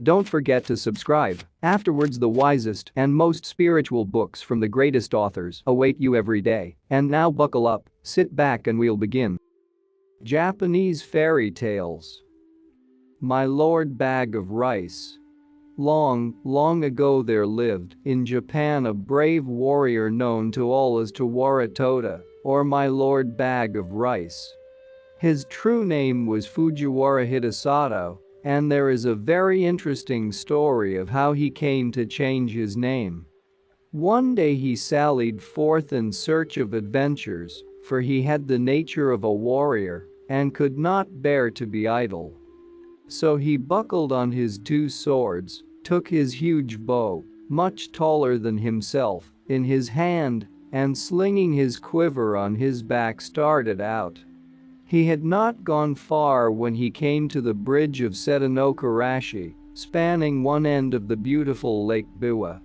Don't forget to subscribe. Afterwards, the wisest and most spiritual books from the greatest authors await you every day. And now buckle up, sit back and we'll begin. Japanese Fairy Tales. My Lord Bag of Rice. Long, long ago there lived in Japan a brave warrior known to all as Tawara Toda, or My Lord Bag of Rice. His true name was Fujiwara Hidesato, and there is a very interesting story of how he came to change his name. One day he sallied forth in search of adventures, for he had the nature of a warrior and could not bear to be idle. So he buckled on his two swords, took his huge bow, much taller than himself, in his hand, and slinging his quiver on his back started out. He had not gone far when he came to the bridge of Setonokarashi, spanning one end of the beautiful Lake Biwa.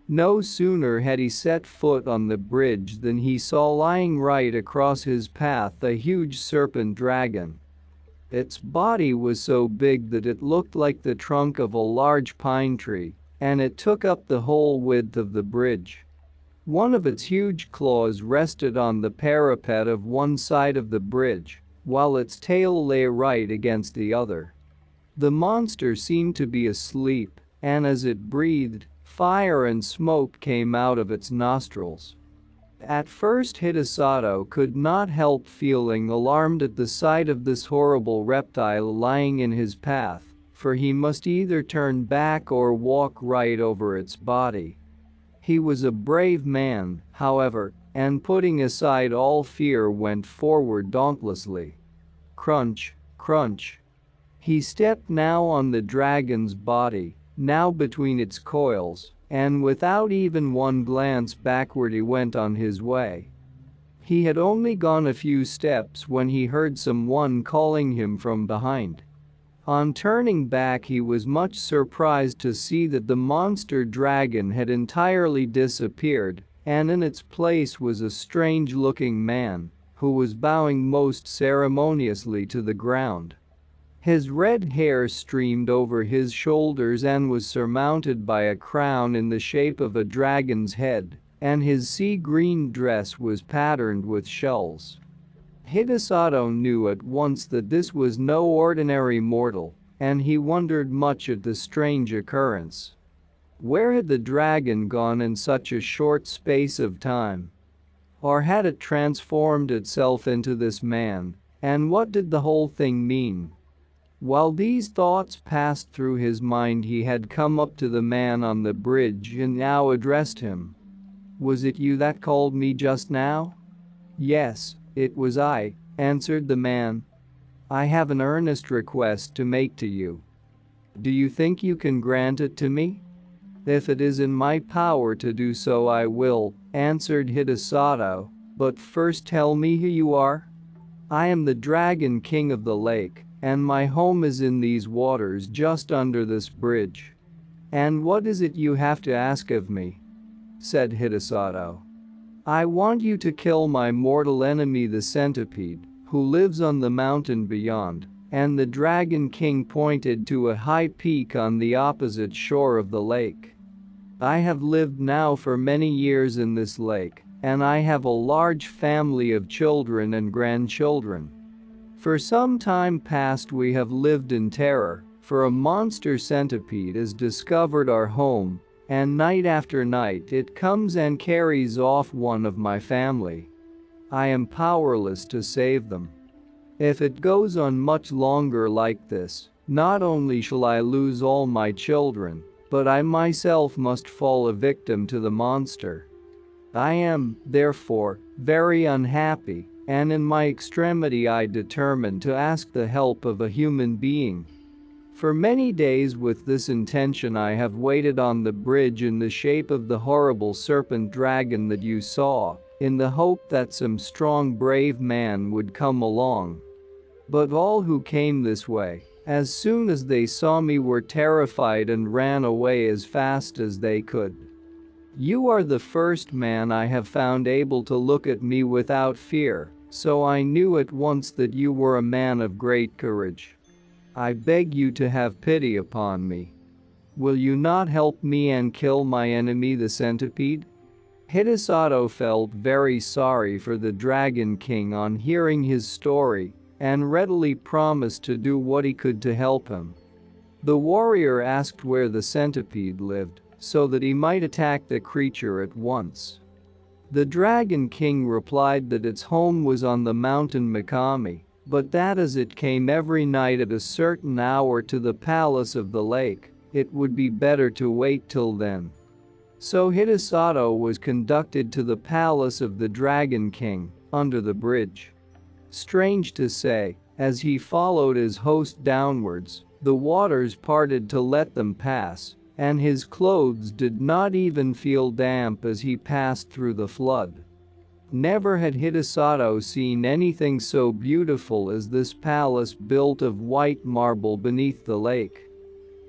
No sooner had he set foot on the bridge than he saw lying right across his path a huge serpent dragon. Its body was so big that it looked like the trunk of a large pine tree, and it took up the whole width of the bridge. One of its huge claws rested on the parapet of one side of the bridge, while its tail lay right against the other. The monster seemed to be asleep, and as it breathed, fire and smoke came out of its nostrils. At first Hidesato could not help feeling alarmed at the sight of this horrible reptile lying in his path, for he must either turn back or walk right over its body. He was a brave man, however, and putting aside all fear went forward dauntlessly. Crunch, crunch. He stepped now on the dragon's body, now between its coils, and without even one glance backward he went on his way. He had only gone a few steps when he heard someone calling him from behind. On turning back he was much surprised to see that the monster dragon had entirely disappeared, and in its place was a strange-looking man, who was bowing most ceremoniously to the ground. His red hair streamed over his shoulders and was surmounted by a crown in the shape of a dragon's head, and his sea-green dress was patterned with shells. Hidesato knew at once that this was no ordinary mortal, and he wondered much at the strange occurrence. Where had the dragon gone in such a short space of time? Or had it transformed itself into this man, and what did the whole thing mean? While these thoughts passed through his mind he had come up to the man on the bridge and now addressed him. "Was it you that called me just now?" "Yes, it was I," answered the man. "I have an earnest request to make to you. Do you think you can grant it to me?" "If it is in my power to do so I will," answered Hidesato, "but first tell me who you are." "I am the Dragon King of the lake, and my home is in these waters just under this bridge." "And what is it you have to ask of me?" said Hidesato. "I want you to kill my mortal enemy the centipede, who lives on the mountain beyond," and the Dragon King pointed to a high peak on the opposite shore of the lake. "I have lived now for many years in this lake, and I have a large family of children and grandchildren. For some time past we have lived in terror, for a monster centipede has discovered our home, and night after night it comes and carries off one of my family. I am powerless to save them. If it goes on much longer like this, not only shall I lose all my children, but I myself must fall a victim to the monster. I am, therefore, very unhappy, and in my extremity I determined to ask the help of a human being. For many days with this intention I have waited on the bridge in the shape of the horrible serpent dragon that you saw, in the hope that some strong brave man would come along. But all who came this way, as soon as they saw me, were terrified and ran away as fast as they could. You are the first man I have found able to look at me without fear, so I knew at once that you were a man of great courage. I beg you to have pity upon me." Will you not help me and kill my enemy the centipede? Hidesato felt very sorry for the Dragon King on hearing his story and readily promised to do what he could to help him. The warrior asked where the centipede lived so that he might attack the creature at once. The Dragon King replied that its home was on the mountain Mikami, but that as it came every night at a certain hour to the palace of the lake, it would be better to wait till then. So Hidesato was conducted to the palace of the Dragon King, under the bridge. Strange to say, as he followed his host downwards, the waters parted to let them pass, and his clothes did not even feel damp as he passed through the flood. Never had Hidesato seen anything so beautiful as this palace built of white marble beneath the lake.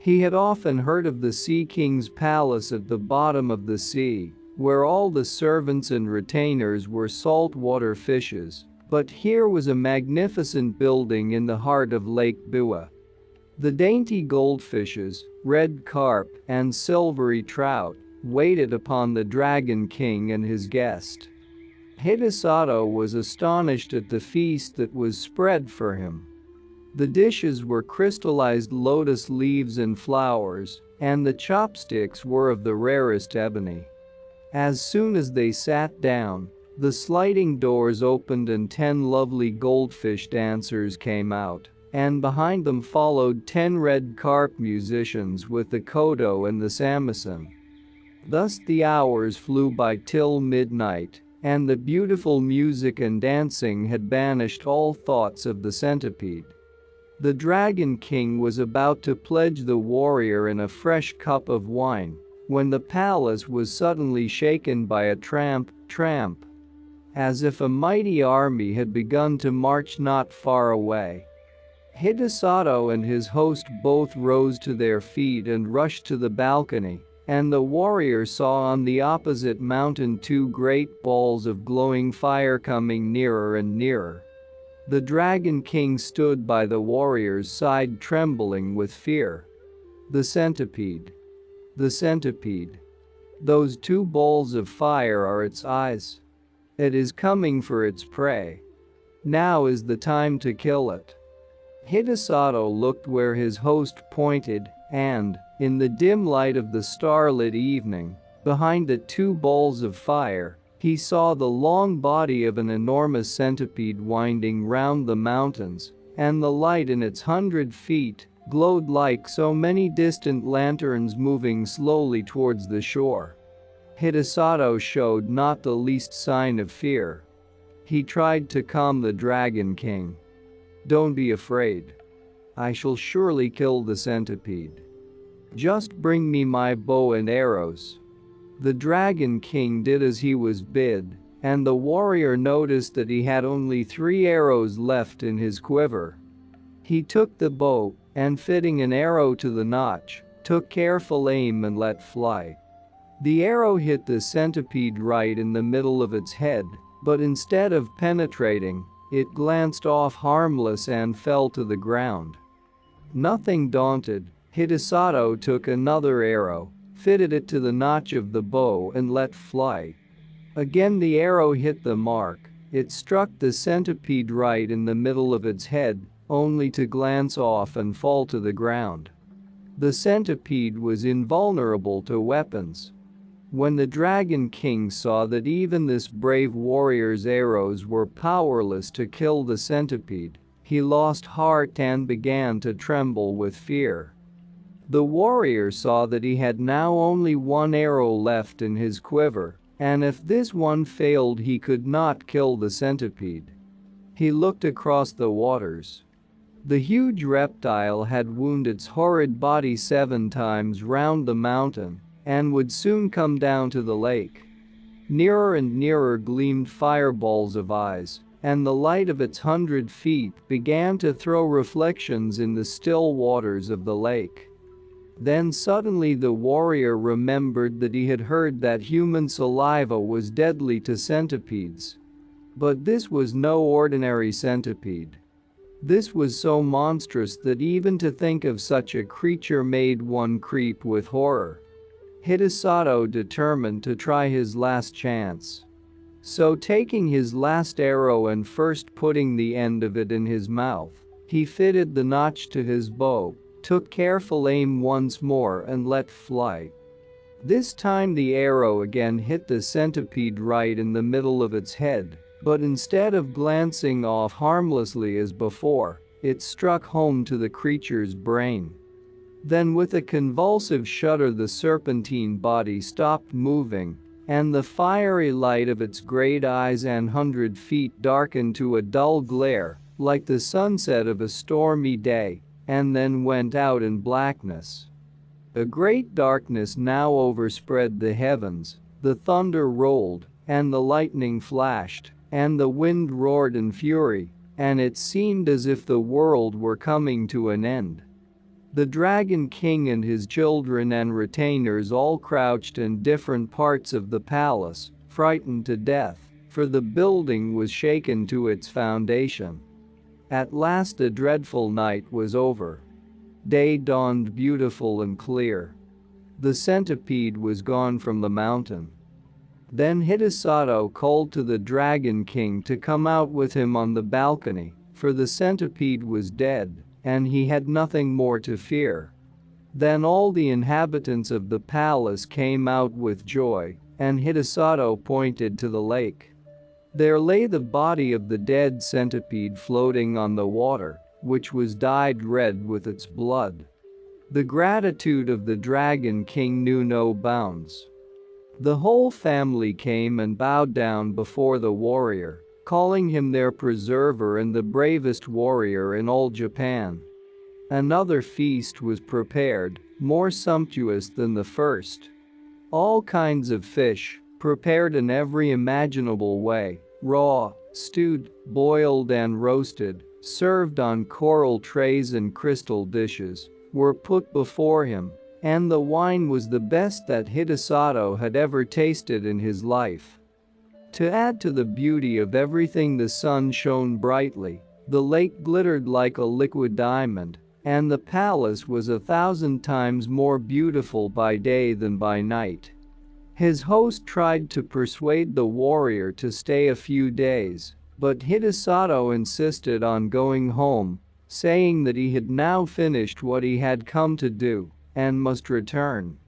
He had often heard of the Sea King's palace at the bottom of the sea, where all the servants and retainers were saltwater fishes, but here was a magnificent building in the heart of Lake Biwa. The dainty goldfishes, red carp, and silvery trout waited upon the Dragon King and his guest. Hidesato was astonished at the feast that was spread for him. The dishes were crystallized lotus leaves and flowers, and the chopsticks were of the rarest ebony. As soon as they sat down, the sliding doors opened and 10 lovely goldfish dancers came out, and behind them followed 10 red carp musicians with the koto and the samisen. Thus the hours flew by till midnight, and the beautiful music and dancing had banished all thoughts of the centipede. The Dragon King was about to pledge the warrior in a fresh cup of wine when the palace was suddenly shaken by a tramp, as if a mighty army had begun to march not far away. Hidesato and his host both rose to their feet and rushed to the balcony, and the warrior saw on the opposite mountain 2 great balls of glowing fire coming nearer and nearer. The Dragon King stood by the warrior's side trembling with fear. The centipede. The centipede. Those 2 balls of fire are its eyes. It is coming for its prey. Now is the time to kill it. Hidesato looked where his host pointed, and, in the dim light of the starlit evening, behind the 2 balls of fire, he saw the long body of an enormous centipede winding round the mountains, and the light in its 100 feet glowed like so many distant lanterns moving slowly towards the shore. Hidesato showed not the least sign of fear. He tried to calm the Dragon King. Don't be afraid. I shall surely kill the centipede. Just bring me my bow and arrows. The Dragon King did as he was bid, and the warrior noticed that he had only 3 arrows left in his quiver. He took the bow, and fitting an arrow to the notch, took careful aim and let fly. The arrow hit the centipede right in the middle of its head, but instead of penetrating, it glanced off harmless and fell to the ground. Nothing daunted, Hidesato took another arrow, fitted it to the notch of the bow and let fly. Again the arrow hit the mark. It struck the centipede right in the middle of its head, only to glance off and fall to the ground. The centipede was invulnerable to weapons. When the Dragon King saw that even this brave warrior's arrows were powerless to kill the centipede, he lost heart and began to tremble with fear. The warrior saw that he had now only 1 arrow left in his quiver, and if this one failed he could not kill the centipede. He looked across the waters. The huge reptile had wounded its horrid body 7 times round the mountain, and would soon come down to the lake. Nearer and nearer gleamed fireballs of eyes, and the light of its 100 feet began to throw reflections in the still waters of the lake. Then suddenly the warrior remembered that he had heard that human saliva was deadly to centipedes. But this was no ordinary centipede. This was so monstrous that even to think of such a creature made one creep with horror. Hidesato determined to try his last chance. So taking his last arrow and first putting the end of it in his mouth, he fitted the notch to his bow, took careful aim once more and let fly. This time the arrow again hit the centipede right in the middle of its head, but instead of glancing off harmlessly as before, it struck home to the creature's brain. Then with a convulsive shudder the serpentine body stopped moving, and the fiery light of its great eyes and 100 feet darkened to a dull glare, like the sunset of a stormy day, and then went out in blackness. A great darkness now overspread the heavens, the thunder rolled, and the lightning flashed, and the wind roared in fury, and it seemed as if the world were coming to an end. The Dragon King and his children and retainers all crouched in different parts of the palace, frightened to death, for the building was shaken to its foundation. At last the dreadful night was over. Day dawned beautiful and clear. The centipede was gone from the mountain. Then Hidesato called to the Dragon King to come out with him on the balcony, for the centipede was dead, and he had nothing more to fear. Then all the inhabitants of the palace came out with joy, and Hidesato pointed to the lake. There lay the body of the dead centipede floating on the water, which was dyed red with its blood. The gratitude of the Dragon King knew no bounds. The whole family came and bowed down before the warrior, calling him their preserver and the bravest warrior in all Japan. Another feast was prepared, more sumptuous than the first. All kinds of fish, prepared in every imaginable way, raw, stewed, boiled and roasted, served on coral trays and crystal dishes, were put before him, and the wine was the best that Hidesato had ever tasted in his life. To add to the beauty of everything, the sun shone brightly, the lake glittered like a liquid diamond, and the palace was 1,000 times more beautiful by day than by night. His host tried to persuade the warrior to stay a few days, but Hidesato insisted on going home, saying that he had now finished what he had come to do and must return.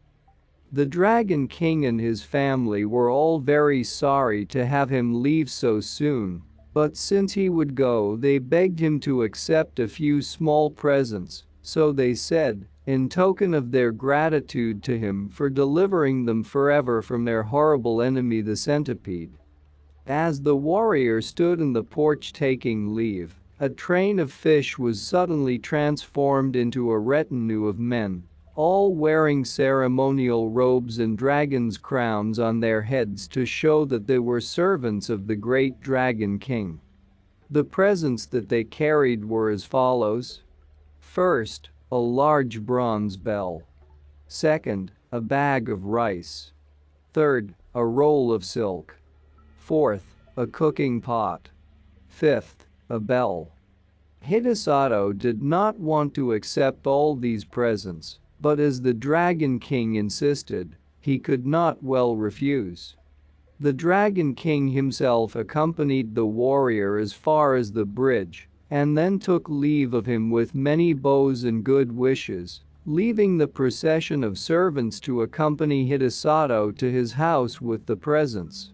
The Dragon King and his family were all very sorry to have him leave so soon, but since he would go, they begged him to accept a few small presents, so they said, in token of their gratitude to him for delivering them forever from their horrible enemy the centipede. As the warrior stood in the porch taking leave, a train of fish was suddenly transformed into a retinue of men, all wearing ceremonial robes and dragon's crowns on their heads to show that they were servants of the great Dragon King. The presents that they carried were as follows. First, a large bronze bell. Second, a bag of rice. Third, a roll of silk. Fourth, a cooking pot. Fifth, a bell. Hidesato did not want to accept all these presents, but as the Dragon King insisted, he could not well refuse. The Dragon King himself accompanied the warrior as far as the bridge, and then took leave of him with many bows and good wishes, leaving the procession of servants to accompany Hidesato to his house with the presents.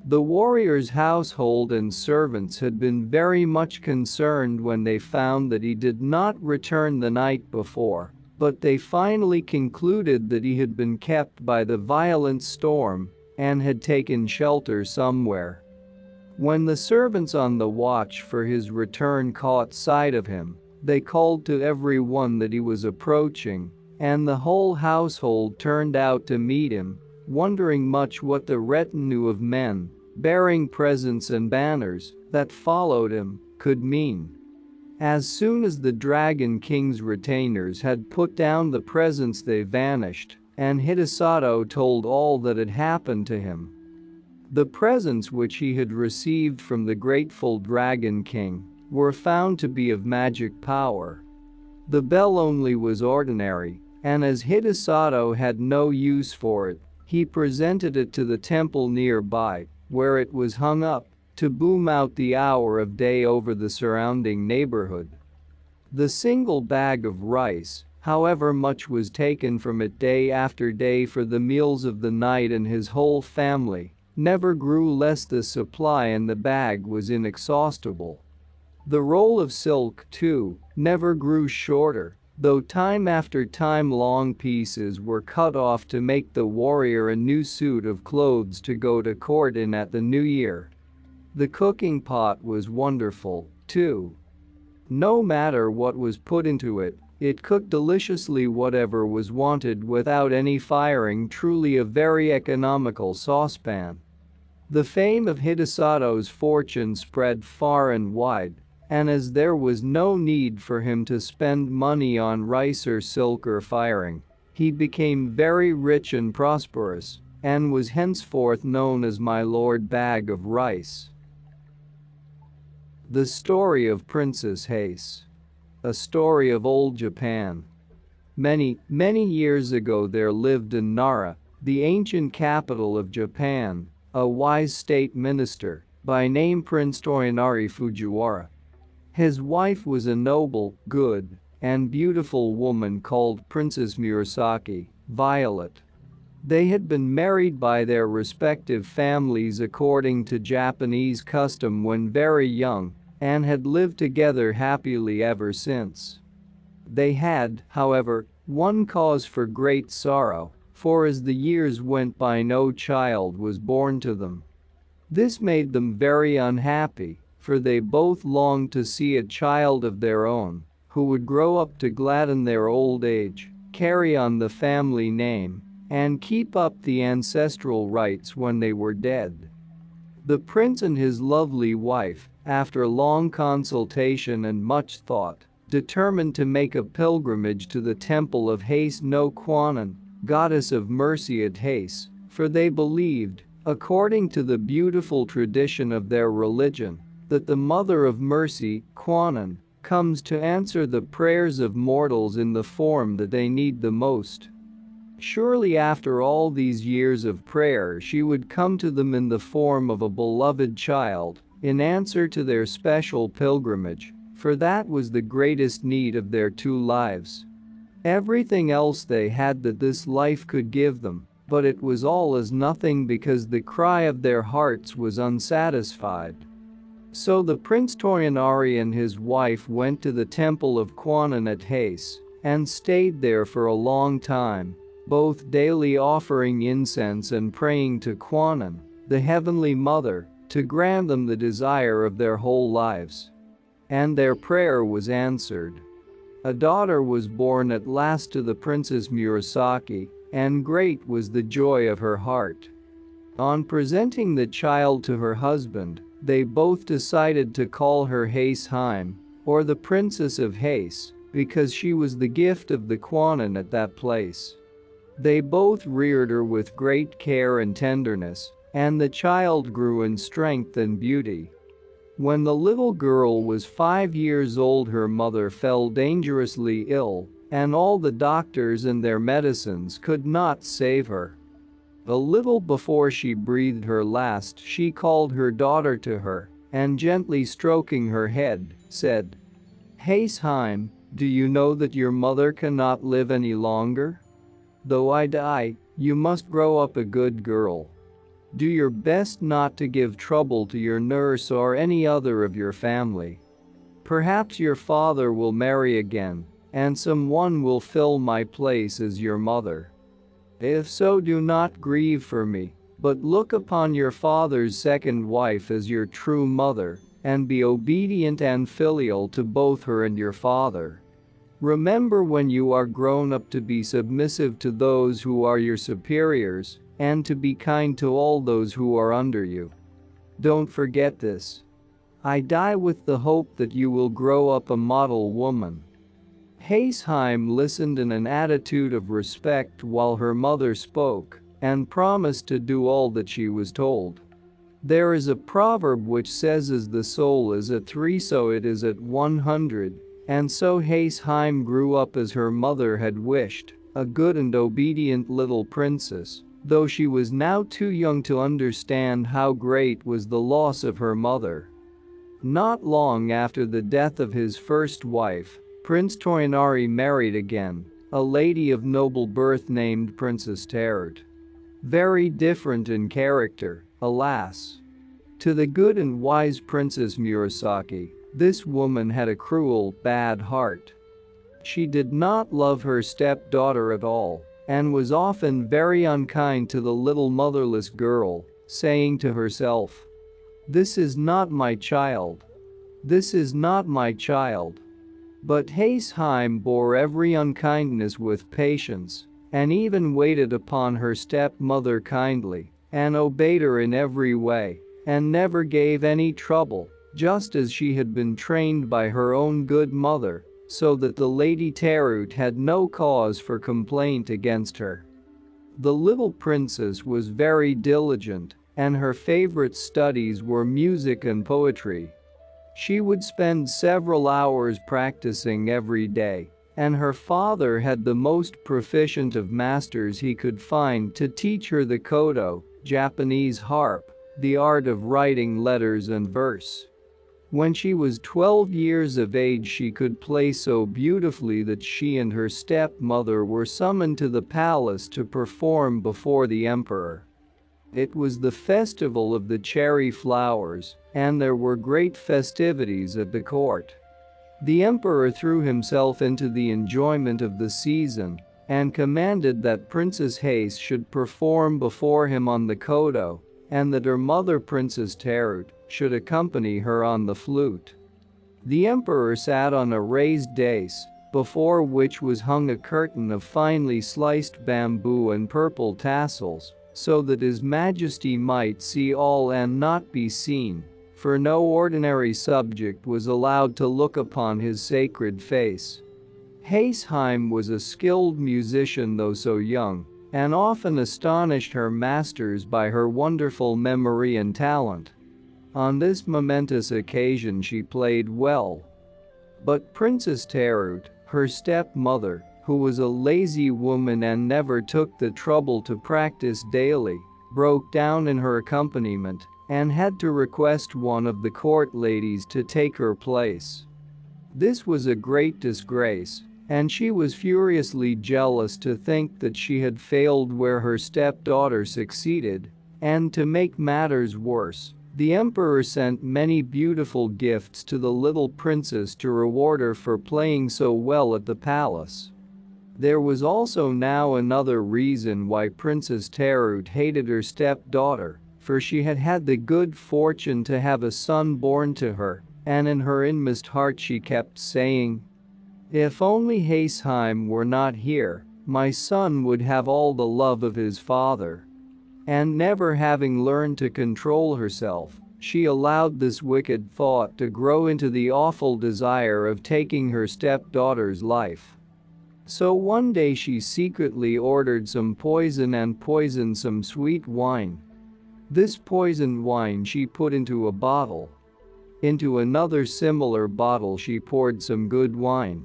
The warrior's household and servants had been very much concerned when they found that he did not return the night before, but they finally concluded that he had been kept by the violent storm and had taken shelter somewhere. When the servants on the watch for his return caught sight of him, they called to everyone that he was approaching, and the whole household turned out to meet him, wondering much what the retinue of men, bearing presents and banners, that followed him, could mean. As soon as the Dragon King's retainers had put down the presents, they vanished, and Hidesato told all that had happened to him. The presents which he had received from the grateful Dragon King, were found to be of magic power. The bell only was ordinary, and as Hidesato had no use for it, he presented it to the temple nearby, where it was hung up to boom out the hour of day over the surrounding neighborhood. The single bag of rice, however much was taken from it day after day for the meals of the night, and his whole family never grew less. The supply in the bag was inexhaustible. The roll of silk, too, never grew shorter, though time after time long pieces were cut off to make the warrior a new suit of clothes to go to court in at the new year. The cooking pot was wonderful, too. No matter what was put into it, it cooked deliciously whatever was wanted without any firing. Truly a very economical saucepan. The fame of Hidesato's fortune spread far and wide, and as there was no need for him to spend money on rice or silk or firing, he became very rich and prosperous, and was henceforth known as My Lord Bag of Rice. The Story of Princess Hase. A story of old Japan. Many, many years ago there lived in Nara, the ancient capital of Japan, a wise state minister, by name Prince Toyonari Fujiwara. His wife was a noble, good, and beautiful woman called Princess Murasaki, Violet. They had been married by their respective families according to Japanese custom when very young, and had lived together happily ever since. They had, however, one cause for great sorrow, for as the years went by no child was born to them. This made them very unhappy, for they both longed to see a child of their own, who would grow up to gladden their old age, carry on the family name, and keep up the ancestral rights when they were dead. The prince and his lovely wife, after long consultation and much thought, determined to make a pilgrimage to the temple of Hase no Kwannon, goddess of mercy at Hase, for they believed, according to the beautiful tradition of their religion, that the Mother of Mercy, Kwannon, comes to answer the prayers of mortals in the form that they need the most. Surely after all these years of prayer she would come to them in the form of a beloved child, in answer to their special pilgrimage, for that was the greatest need of their two lives. Everything else they had that this life could give them, but it was all as nothing because the cry of their hearts was unsatisfied. So the Prince Toyonari and his wife went to the temple of Kwannon at Hase, and stayed there for a long time, both daily offering incense and praying to Kwannon, the Heavenly Mother, to grant them the desire of their whole lives. And their prayer was answered. A daughter was born at last to the Princess Murasaki, and great was the joy of her heart. On presenting the child to her husband, they both decided to call her Hase Heim, or the Princess of Hase, because she was the gift of the Kwannon at that place. They both reared her with great care and tenderness, and the child grew in strength and beauty. When the little girl was 5 years old, her mother fell dangerously ill, and all the doctors and their medicines could not save her. A little before she breathed her last, she called her daughter to her, and gently stroking her head, said, "Hase Heim, do you know that your mother cannot live any longer? Though I die, you must grow up a good girl. Do your best not to give trouble to your nurse or any other of your family. Perhaps your father will marry again, and someone will fill my place as your mother. If so, do not grieve for me, but look upon your father's second wife as your true mother, and be obedient and filial to both her and your father. Remember when you are grown up to be submissive to those who are your superiors, and to be kind to all those who are under you. Don't forget this. I die with the hope that you will grow up a model woman." Hase Heim listened in an attitude of respect while her mother spoke, and promised to do all that she was told. There is a proverb which says as the soul is at 3 so it is at 100, and so Haesheim grew up as her mother had wished, a good and obedient little princess, though she was now too young to understand how great was the loss of her mother. Not long after the death of his first wife, Prince Toyonari married again, a lady of noble birth named Princess Terut. Very different in character, alas. To the good and wise Princess Murasaki, this woman had a cruel, bad heart. She did not love her stepdaughter at all and was often very unkind to the little motherless girl, saying to herself, "This is not my child. This is not my child." But Haesheim bore every unkindness with patience and even waited upon her stepmother kindly and obeyed her in every way and never gave any trouble, just as she had been trained by her own good mother, so that the Lady Terut had no cause for complaint against her. The little princess was very diligent, and her favorite studies were music and poetry. She would spend several hours practicing every day, and her father had the most proficient of masters he could find to teach her the koto, Japanese harp, the art of writing letters and verse. When she was 12 years of age she could play so beautifully that she and her stepmother were summoned to the palace to perform before the emperor. It was the festival of the cherry flowers, and there were great festivities at the court. The emperor threw himself into the enjoyment of the season and commanded that Princess Haze should perform before him on the koto, and that her mother Princess Terut should accompany her on the flute. The emperor sat on a raised dais, before which was hung a curtain of finely sliced bamboo and purple tassels, so that His Majesty might see all and not be seen, for no ordinary subject was allowed to look upon his sacred face. Haesheim was a skilled musician though so young, and often astonished her masters by her wonderful memory and talent. On this momentous occasion she played well. But Princess Terut, her stepmother, who was a lazy woman and never took the trouble to practice daily, broke down in her accompaniment and had to request one of the court ladies to take her place. This was a great disgrace, and she was furiously jealous to think that she had failed where her stepdaughter succeeded, and to make matters worse, the emperor sent many beautiful gifts to the little princess to reward her for playing so well at the palace. There was also now another reason why Princess Terut hated her stepdaughter, for she had had the good fortune to have a son born to her, and in her inmost heart she kept saying, "If only Haesheim were not here, my son would have all the love of his father." And never having learned to control herself, she allowed this wicked thought to grow into the awful desire of taking her stepdaughter's life. So one day she secretly ordered some poison and poisoned some sweet wine. This poisoned wine she put into a bottle. Into another similar bottle she poured some good wine.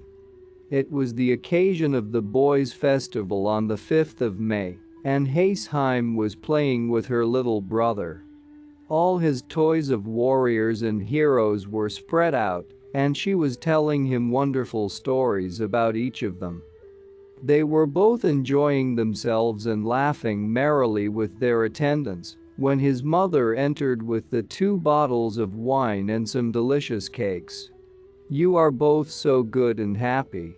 It was the occasion of the boys' festival on the 5th of May, and Haesheim was playing with her little brother. All his toys of warriors and heroes were spread out, and she was telling him wonderful stories about each of them. They were both enjoying themselves and laughing merrily with their attendants when his mother entered with the 2 bottles of wine and some delicious cakes. "You are both so good and happy,"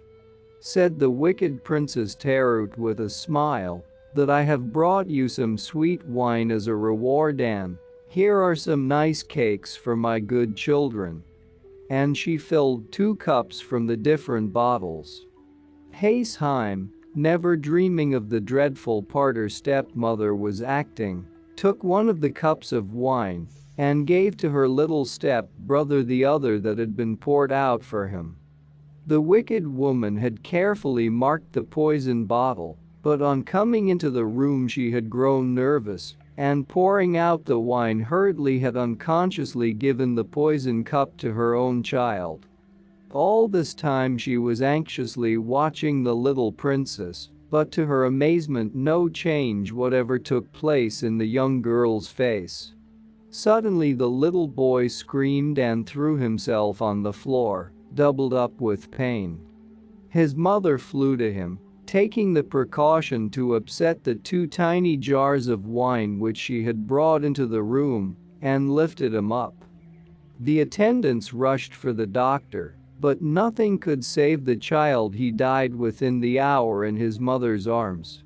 said the wicked Princess Terut with a smile, "that I have brought you some sweet wine as a reward, and here are some nice cakes for my good children." And she filled 2 cups from the different bottles. Haesheim, never dreaming of the dreadful part her stepmother was acting, took one of the cups of wine and gave to her little step-brother the other that had been poured out for him. The wicked woman had carefully marked the poison bottle, but on coming into the room she had grown nervous and pouring out the wine hurriedly had unconsciously given the poison cup to her own child. All this time she was anxiously watching the little princess, but to her amazement no change whatever took place in the young girl's face. Suddenly the little boy screamed and threw himself on the floor, doubled up with pain. His mother flew to him, taking the precaution to upset the two tiny jars of wine which she had brought into the room, and lifted him up. The attendants rushed for the doctor, but nothing could save the child. He died within the hour in his mother's arms.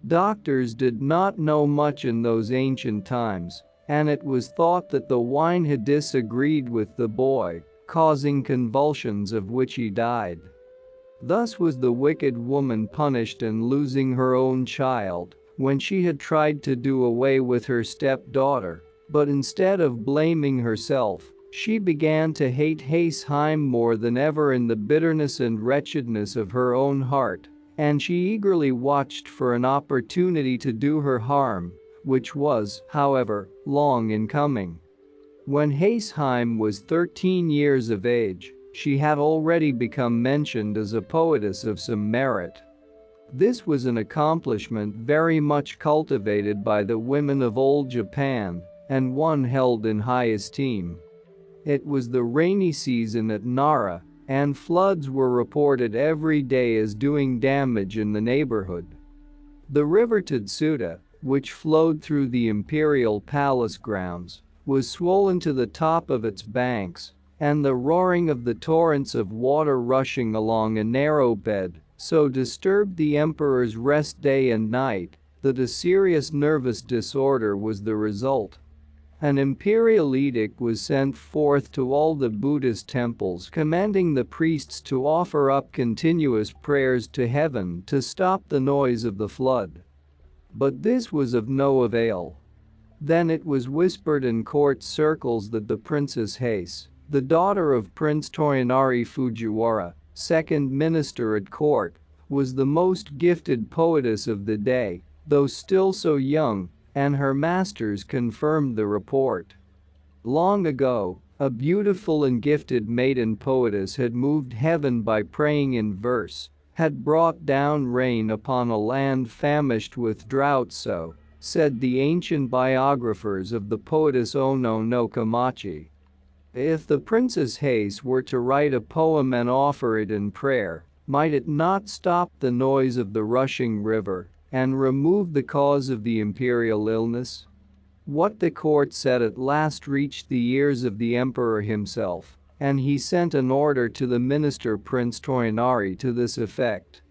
Doctors did not know much in those ancient times, and it was thought that the wine had disagreed with the boy, causing convulsions of which he died. Thus was the wicked woman punished in losing her own child, when she had tried to do away with her stepdaughter, but instead of blaming herself, she began to hate Haseheim more than ever in the bitterness and wretchedness of her own heart, and she eagerly watched for an opportunity to do her harm, which was, however, long in coming. When Haseheim was 13 years of age, she had already become mentioned as a poetess of some merit. This was an accomplishment very much cultivated by the women of old Japan, and one held in high esteem. It was the rainy season at Nara, and floods were reported every day as doing damage in the neighborhood. The river Tsuda, which flowed through the imperial palace grounds, was swollen to the top of its banks, and the roaring of the torrents of water rushing along a narrow bed so disturbed the emperor's rest day and night that a serious nervous disorder was the result. An imperial edict was sent forth to all the Buddhist temples commanding the priests to offer up continuous prayers to heaven to stop the noise of the flood. But this was of no avail. Then it was whispered in court circles that the Princess Hase, the daughter of Prince Toyonari Fujiwara, second minister at court, was the most gifted poetess of the day, though still so young, and her masters confirmed the report. Long ago, a beautiful and gifted maiden poetess had moved heaven by praying in verse, had brought down rain upon a land famished with drought, so said the ancient biographers of the poetess Ono no Kamachi. If the Princess Hase were to write a poem and offer it in prayer, might it not stop the noise of the rushing river and remove the cause of the imperial illness? What the court said at last reached the ears of the emperor himself, and he sent an order to the minister Prince Toyonari to this effect.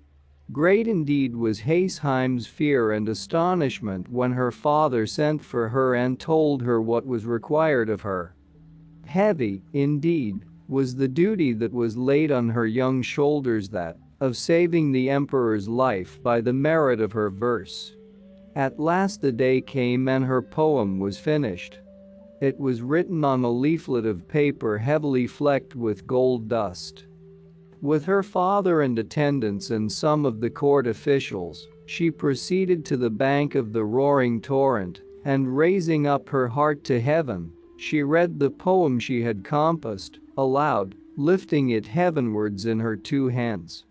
Great indeed was Haseheim's fear and astonishment when her father sent for her and told her what was required of her. Heavy, indeed, was the duty that was laid on her young shoulders, that of saving the emperor's life by the merit of her verse. At last the day came and her poem was finished. It was written on a leaflet of paper heavily flecked with gold dust. With her father and attendants and some of the court officials, she proceeded to the bank of the roaring torrent, and raising up her heart to heaven, she read the poem she had composed, aloud, lifting it heavenwards in her two hands.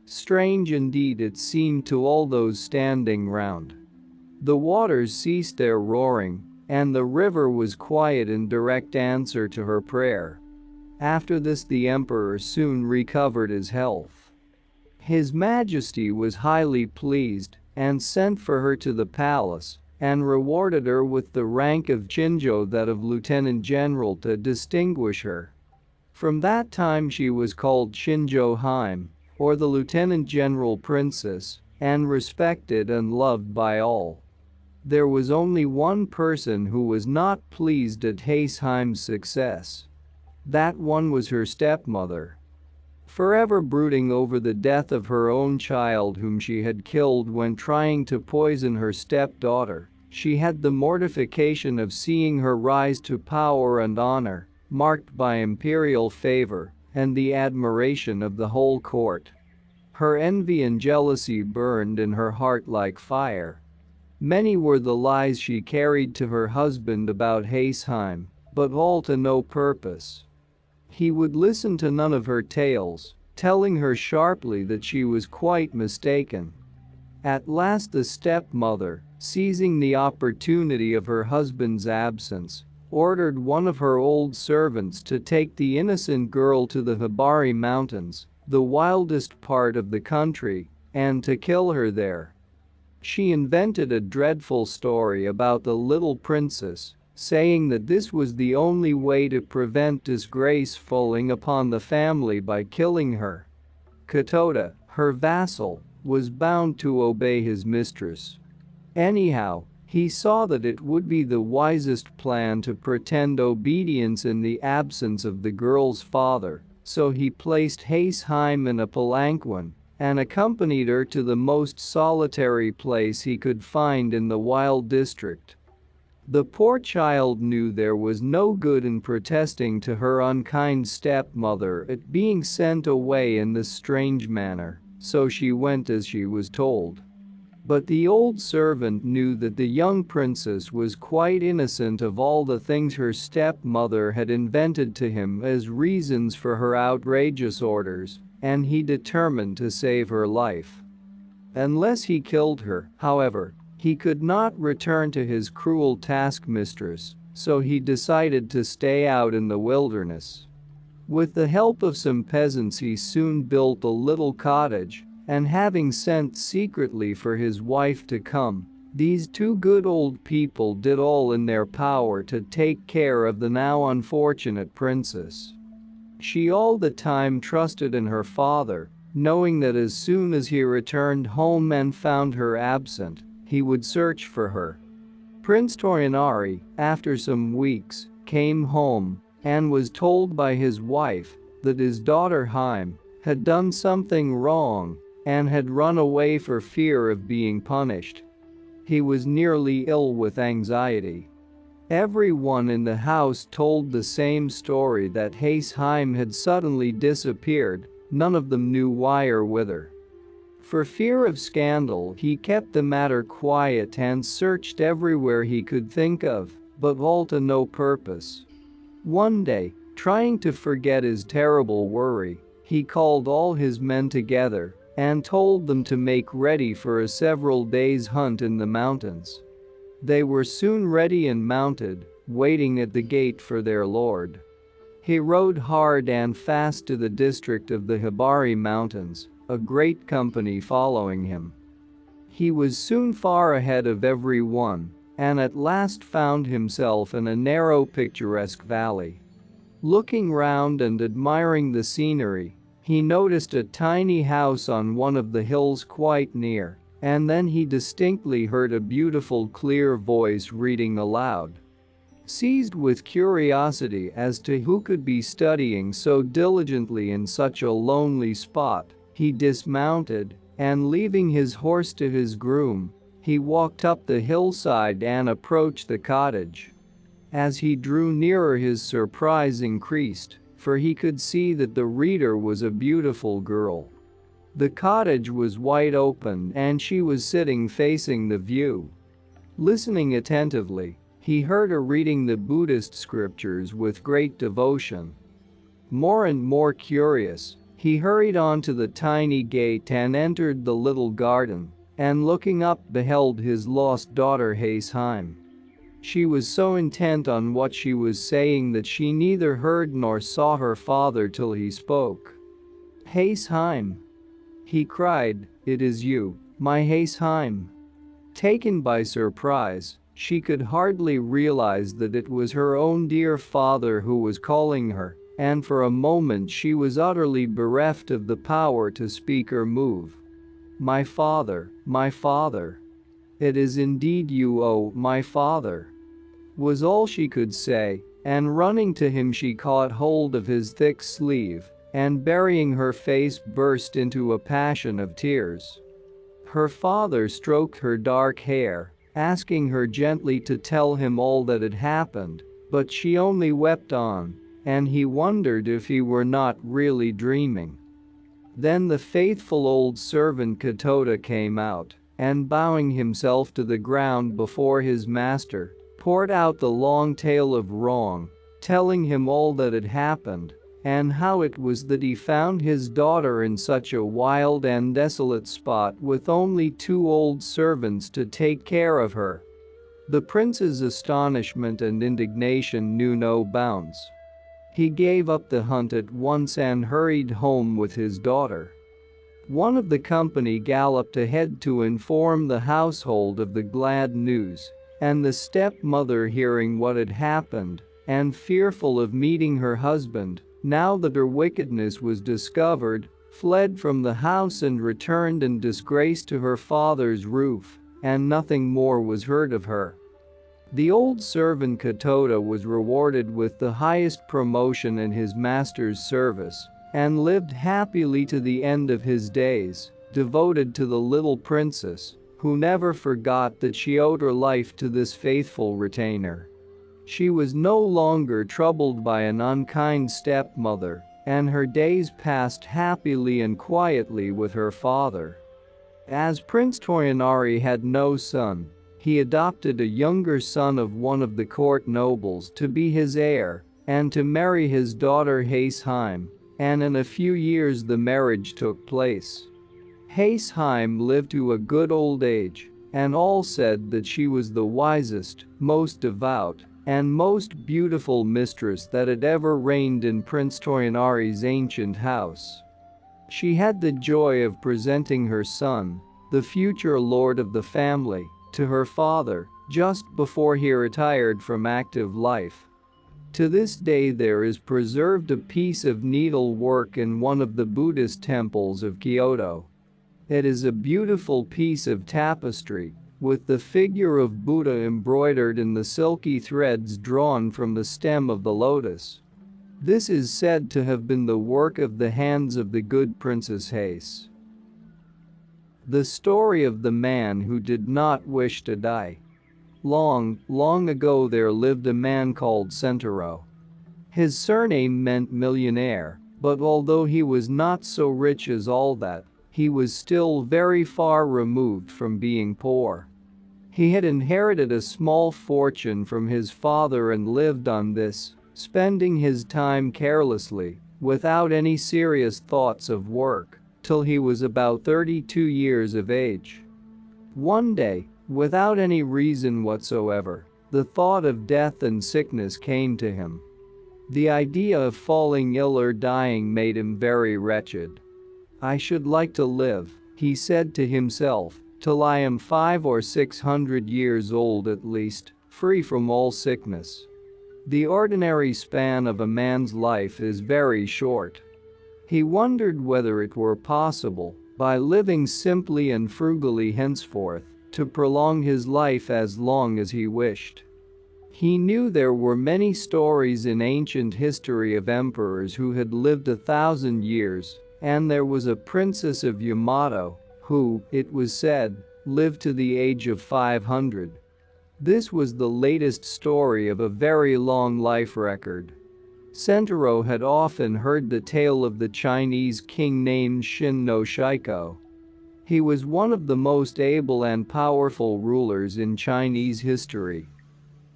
Strange indeed it seemed to all those standing round. The waters ceased their roaring, and the river was quiet in direct answer to her prayer. After this the emperor soon recovered his health. His Majesty was highly pleased, and sent for her to the palace, and rewarded her with the rank of Shinjo, that of lieutenant general, to distinguish her. From that time she was called Shinjo Heim, or the lieutenant general princess, and respected and loved by all. There was only one person who was not pleased at Haseheim's success. That one was her stepmother. Forever brooding over the death of her own child whom she had killed when trying to poison her stepdaughter, she had the mortification of seeing her rise to power and honor, marked by imperial favor and the admiration of the whole court. Her envy and jealousy burned in her heart like fire. Many were the lies she carried to her husband about Haseheim, but all to no purpose. He would listen to none of her tales, telling her sharply that she was quite mistaken. At last the stepmother, seizing the opportunity of her husband's absence, ordered one of her old servants to take the innocent girl to the Hibari Mountains, the wildest part of the country, and to kill her there. She invented a dreadful story about the little princess, saying that this was the only way to prevent disgrace falling upon the family by killing her. Katoda, her vassal, was bound to obey his mistress. Anyhow, he saw that it would be the wisest plan to pretend obedience in the absence of the girl's father, so he placed Haseheim in a palanquin and accompanied her to the most solitary place he could find in the wild district. The poor child knew there was no good in protesting to her unkind stepmother at being sent away in this strange manner, so she went as she was told. But the old servant knew that the young princess was quite innocent of all the things her stepmother had invented to him as reasons for her outrageous orders, and he determined to save her life. Unless he killed her, however, he could not return to his cruel taskmistress, so he decided to stay out in the wilderness. With the help of some peasants he soon built a little cottage, and having sent secretly for his wife to come, these two good old people did all in their power to take care of the now unfortunate princess. She all the time trusted in her father, knowing that as soon as he returned home and found her absent, he would search for her. Prince Torinari, after some weeks, came home and was told by his wife that his daughter Haim had done something wrong and had run away for fear of being punished. He was nearly ill with anxiety. Everyone in the house told the same story, that Haseheim had suddenly disappeared, none of them knew why or whither. For fear of scandal, he kept the matter quiet and searched everywhere he could think of, but all to no purpose. One day, trying to forget his terrible worry, he called all his men together and told them to make ready for a several days' hunt in the mountains. They were soon ready and mounted, waiting at the gate for their lord. He rode hard and fast to the district of the Hibari Mountains, a great company following him. He was soon far ahead of everyone, and at last found himself in a narrow picturesque valley. Looking round and admiring the scenery, he noticed a tiny house on one of the hills quite near, and then he distinctly heard a beautiful clear voice reading aloud. Seized with curiosity as to who could be studying so diligently in such a lonely spot, he dismounted, and leaving his horse to his groom, he walked up the hillside and approached the cottage. As he drew nearer, his surprise increased, for he could see that the reader was a beautiful girl. The cottage was wide open and she was sitting facing the view. Listening attentively, he heard her reading the Buddhist scriptures with great devotion. More and more curious, he hurried on to the tiny gate and entered the little garden, and looking up beheld his lost daughter Haseheim. She was so intent on what she was saying that she neither heard nor saw her father till he spoke. "Haseheim," he cried, "it is you, my Haseheim." Taken by surprise, she could hardly realize that it was her own dear father who was calling her, and for a moment she was utterly bereft of the power to speak or move. My father, it is indeed you, oh, my father," was all she could say, and running to him she caught hold of his thick sleeve, and burying her face burst into a passion of tears. Her father stroked her dark hair, asking her gently to tell him all that had happened, but she only wept on, and he wondered if he were not really dreaming. Then the faithful old servant Katoda came out, and bowing himself to the ground before his master, poured out the long tale of wrong, telling him all that had happened and how it was that he found his daughter in such a wild and desolate spot with only two old servants to take care of her. The prince's astonishment and indignation knew no bounds. He gave up the hunt at once and hurried home with his daughter. One of the company galloped ahead to inform the household of the glad news, and the stepmother, hearing what had happened and fearful of meeting her husband, now that her wickedness was discovered, fled from the house and returned in disgrace to her father's roof, and nothing more was heard of her. The old servant Katoda was rewarded with the highest promotion in his master's service and lived happily to the end of his days, devoted to the little princess, who never forgot that she owed her life to this faithful retainer. She was no longer troubled by an unkind stepmother, and her days passed happily and quietly with her father. As Prince Toyonari had no son, he adopted a younger son of one of the court nobles to be his heir and to marry his daughter Haseheim, and in a few years the marriage took place. Haseheim lived to a good old age, and all said that she was the wisest, most devout, and most beautiful mistress that had ever reigned in Prince Toyonari's ancient house. She had the joy of presenting her son, the future lord of the family, to her father just before he retired from active life. To this day there is preserved a piece of needlework in one of the Buddhist temples of Kyoto. It is a beautiful piece of tapestry, with the figure of Buddha embroidered in the silky threads drawn from the stem of the lotus. This is said to have been the work of the hands of the good Princess Hase. The story of the man who did not wish to die. Long, long ago there lived a man called Sentaro. His surname meant millionaire, but although he was not so rich as all that, he was still very far removed from being poor. He had inherited a small fortune from his father and lived on this, spending his time carelessly, without any serious thoughts of work, till he was about 32 years of age. One day, without any reason whatsoever, the thought of death and sickness came to him. The idea of falling ill or dying made him very wretched. "I should like to live," he said to himself, "till I am 500 or 600 years old at least, free from all sickness." The ordinary span of a man's life is very short. He wondered whether it were possible, by living simply and frugally henceforth, to prolong his life as long as he wished. He knew there were many stories in ancient history of emperors who had lived 1,000 years, and there was a princess of Yamato who, it was said, lived to the age of 500. This was the latest story of a very long life record. Sentaro had often heard the tale of the Chinese king named Shin no Shiko. He was one of the most able and powerful rulers in Chinese history.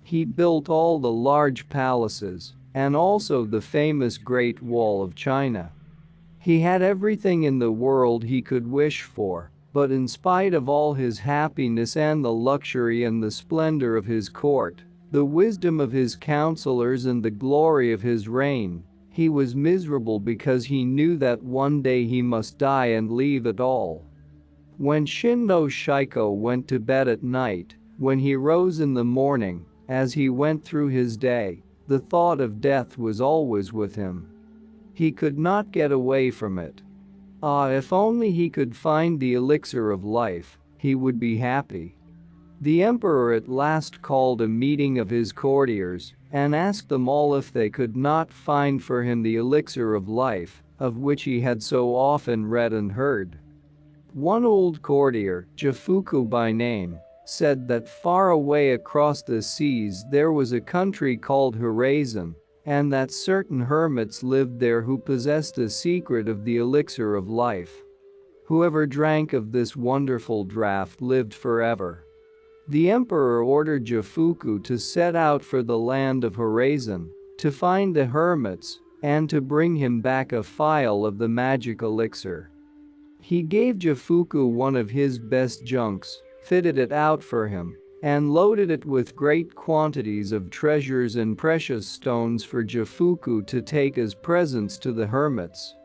He built all the large palaces and also the famous Great Wall of China. He had everything in the world he could wish for, but in spite of all his happiness and the luxury and the splendor of his court, the wisdom of his counselors and the glory of his reign, he was miserable because he knew that one day he must die and leave it all. When Shin no Shiko went to bed at night, when he rose in the morning, as he went through his day, the thought of death was always with him. He could not get away from it. Ah, if only he could find the elixir of life, he would be happy. The emperor at last called a meeting of his courtiers and asked them all if they could not find for him the elixir of life, of which he had so often read and heard. One old courtier, Jafuku by name, said that far away across the seas there was a country called Horizon, and that certain hermits lived there who possessed the secret of the elixir of life. Whoever drank of this wonderful draught lived forever. The emperor ordered Jifuku to set out for the land of Horizon, to find the hermits, and to bring him back a phial of the magic elixir. He gave Jifuku one of his best junks, fitted it out for him, and loaded it with great quantities of treasures and precious stones for Jifuku to take as presents to the hermits.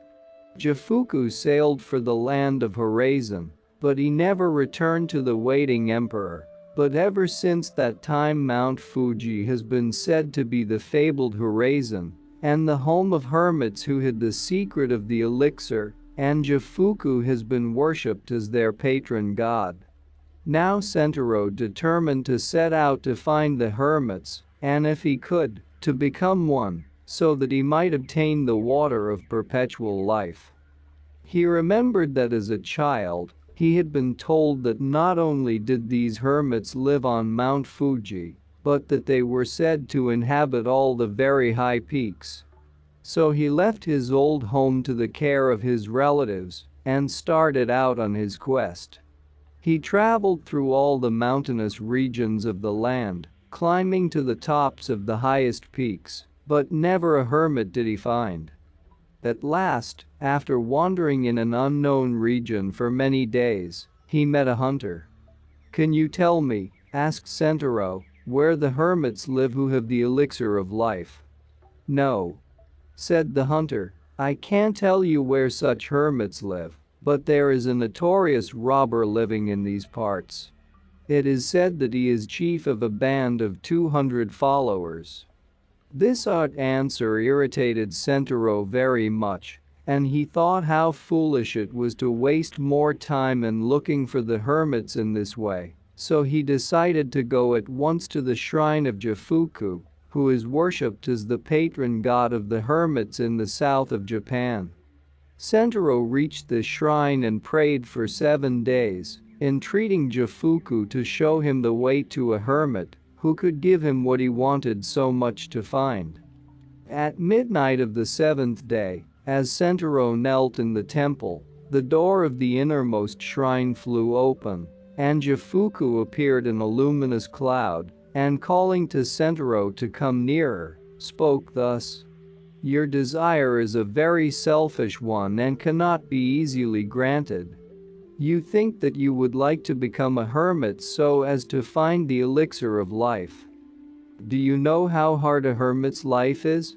Jifuku sailed for the land of Horizon, but he never returned to the waiting emperor. But ever since that time Mount Fuji has been said to be the fabled Horizon, and the home of hermits who hid the secret of the elixir, and Jifuku has been worshipped as their patron god. Now Sentaro determined to set out to find the hermits, and if he could, to become one, so that he might obtain the water of perpetual life. He remembered that as a child, he had been told that not only did these hermits live on Mount Fuji, but that they were said to inhabit all the very high peaks. So he left his old home to the care of his relatives and started out on his quest. He traveled through all the mountainous regions of the land, climbing to the tops of the highest peaks, but never a hermit did he find. At last, after wandering in an unknown region for many days, he met a hunter. "Can you tell me," asked Sentaro, "where the hermits live who have the elixir of life?" "No," said the hunter, "I can't tell you where such hermits live, but there is a notorious robber living in these parts. It is said that he is chief of a band of 200 followers." This odd answer irritated Sentaro very much, and he thought how foolish it was to waste more time in looking for the hermits in this way, so he decided to go at once to the shrine of Jifuku, who is worshipped as the patron god of the hermits in the south of Japan. Sentaro reached the shrine and prayed for 7 days, entreating Jifuku to show him the way to a hermit who could give him what he wanted so much to find. At midnight of the 7th day, as Sentaro knelt in the temple, the door of the innermost shrine flew open, and Jifuku appeared in a luminous cloud, and calling to Sentaro to come nearer, spoke thus: "Your desire is a very selfish one and cannot be easily granted. You think that you would like to become a hermit so as to find the elixir of life. Do you know how hard a hermit's life is?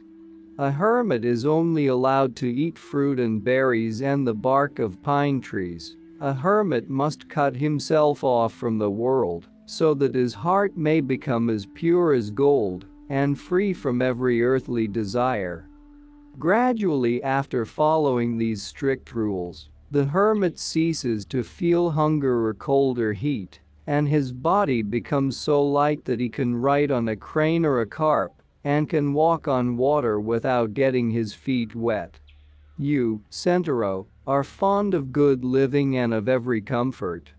A hermit is only allowed to eat fruit and berries and the bark of pine trees. A hermit must cut himself off from the world so that his heart may become as pure as gold and free from every earthly desire. Gradually, after following these strict rules, the hermit ceases to feel hunger or cold or heat, and his body becomes so light that he can ride on a crane or a carp and can walk on water without getting his feet wet. You, Sentaro, are fond of good living and of every comfort.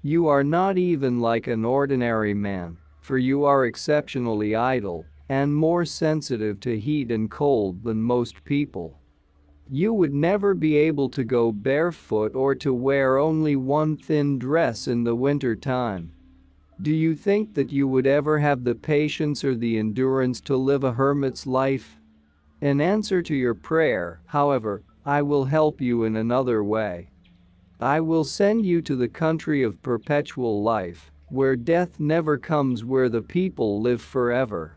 You are not even like an ordinary man, for you are exceptionally idle and more sensitive to heat and cold than most people. You would never be able to go barefoot or to wear only one thin dress in the winter time. Do you think that you would ever have the patience or the endurance to live a hermit's life? In answer to your prayer, however, I will help you in another way. I will send you to the country of perpetual life, where death never comes, where the people live forever."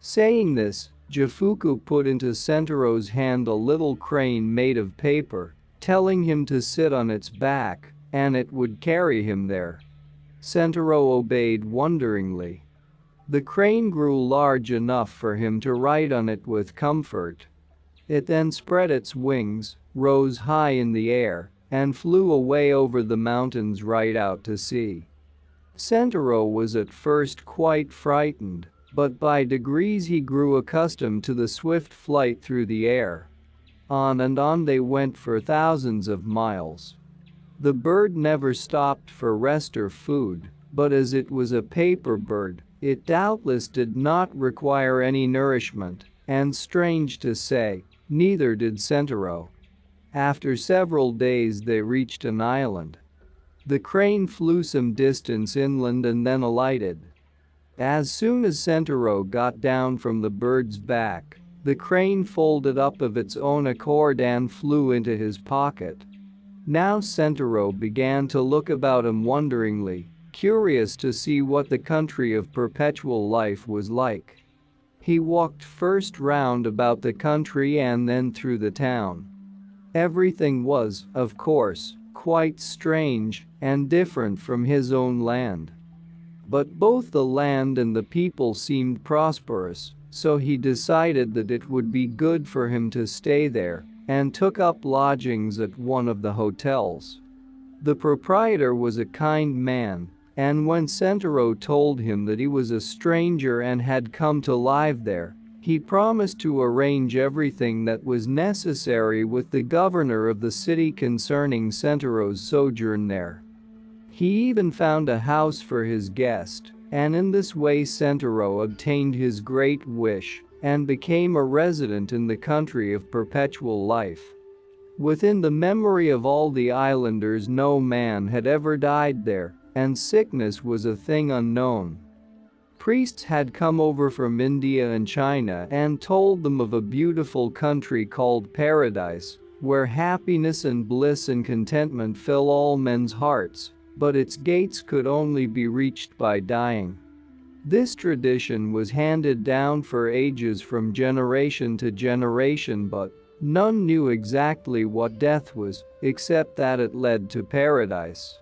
Saying this, Jifuku put into Sentaro's hand a little crane made of paper, telling him to sit on its back, and it would carry him there. Sentaro obeyed wonderingly. The crane grew large enough for him to ride on it with comfort. It then spread its wings, rose high in the air, and flew away over the mountains right out to sea. Sentaro was at first quite frightened, but by degrees he grew accustomed to the swift flight through the air. On and on they went for thousands of miles. The bird never stopped for rest or food, but as it was a paper bird, it doubtless did not require any nourishment, and strange to say, neither did Sentaro. After several days they reached an island. The crane flew some distance inland and then alighted. As soon as Sentaro got down from the bird's back, the crane folded up of its own accord and flew into his pocket. Now Sentaro began to look about him wonderingly, curious to see what the country of perpetual life was like. He walked first round about the country and then through the town. Everything was, of course, quite strange and different from his own land. But both the land and the people seemed prosperous, so he decided that it would be good for him to stay there and took up lodgings at one of the hotels. The proprietor was a kind man, and when Sentaro told him that he was a stranger and had come to live there, he promised to arrange everything that was necessary with the governor of the city concerning Sentaro's sojourn there. He even found a house for his guest, and in this way Sentaro obtained his great wish and became a resident in the country of perpetual life. Within the memory of all the islanders, no man had ever died there, and sickness was a thing unknown. Priests had come over from India and China and told them of a beautiful country called Paradise, where happiness and bliss and contentment fill all men's hearts, but its gates could only be reached by dying. This tradition was handed down for ages from generation to generation, but none knew exactly what death was, except that it led to paradise.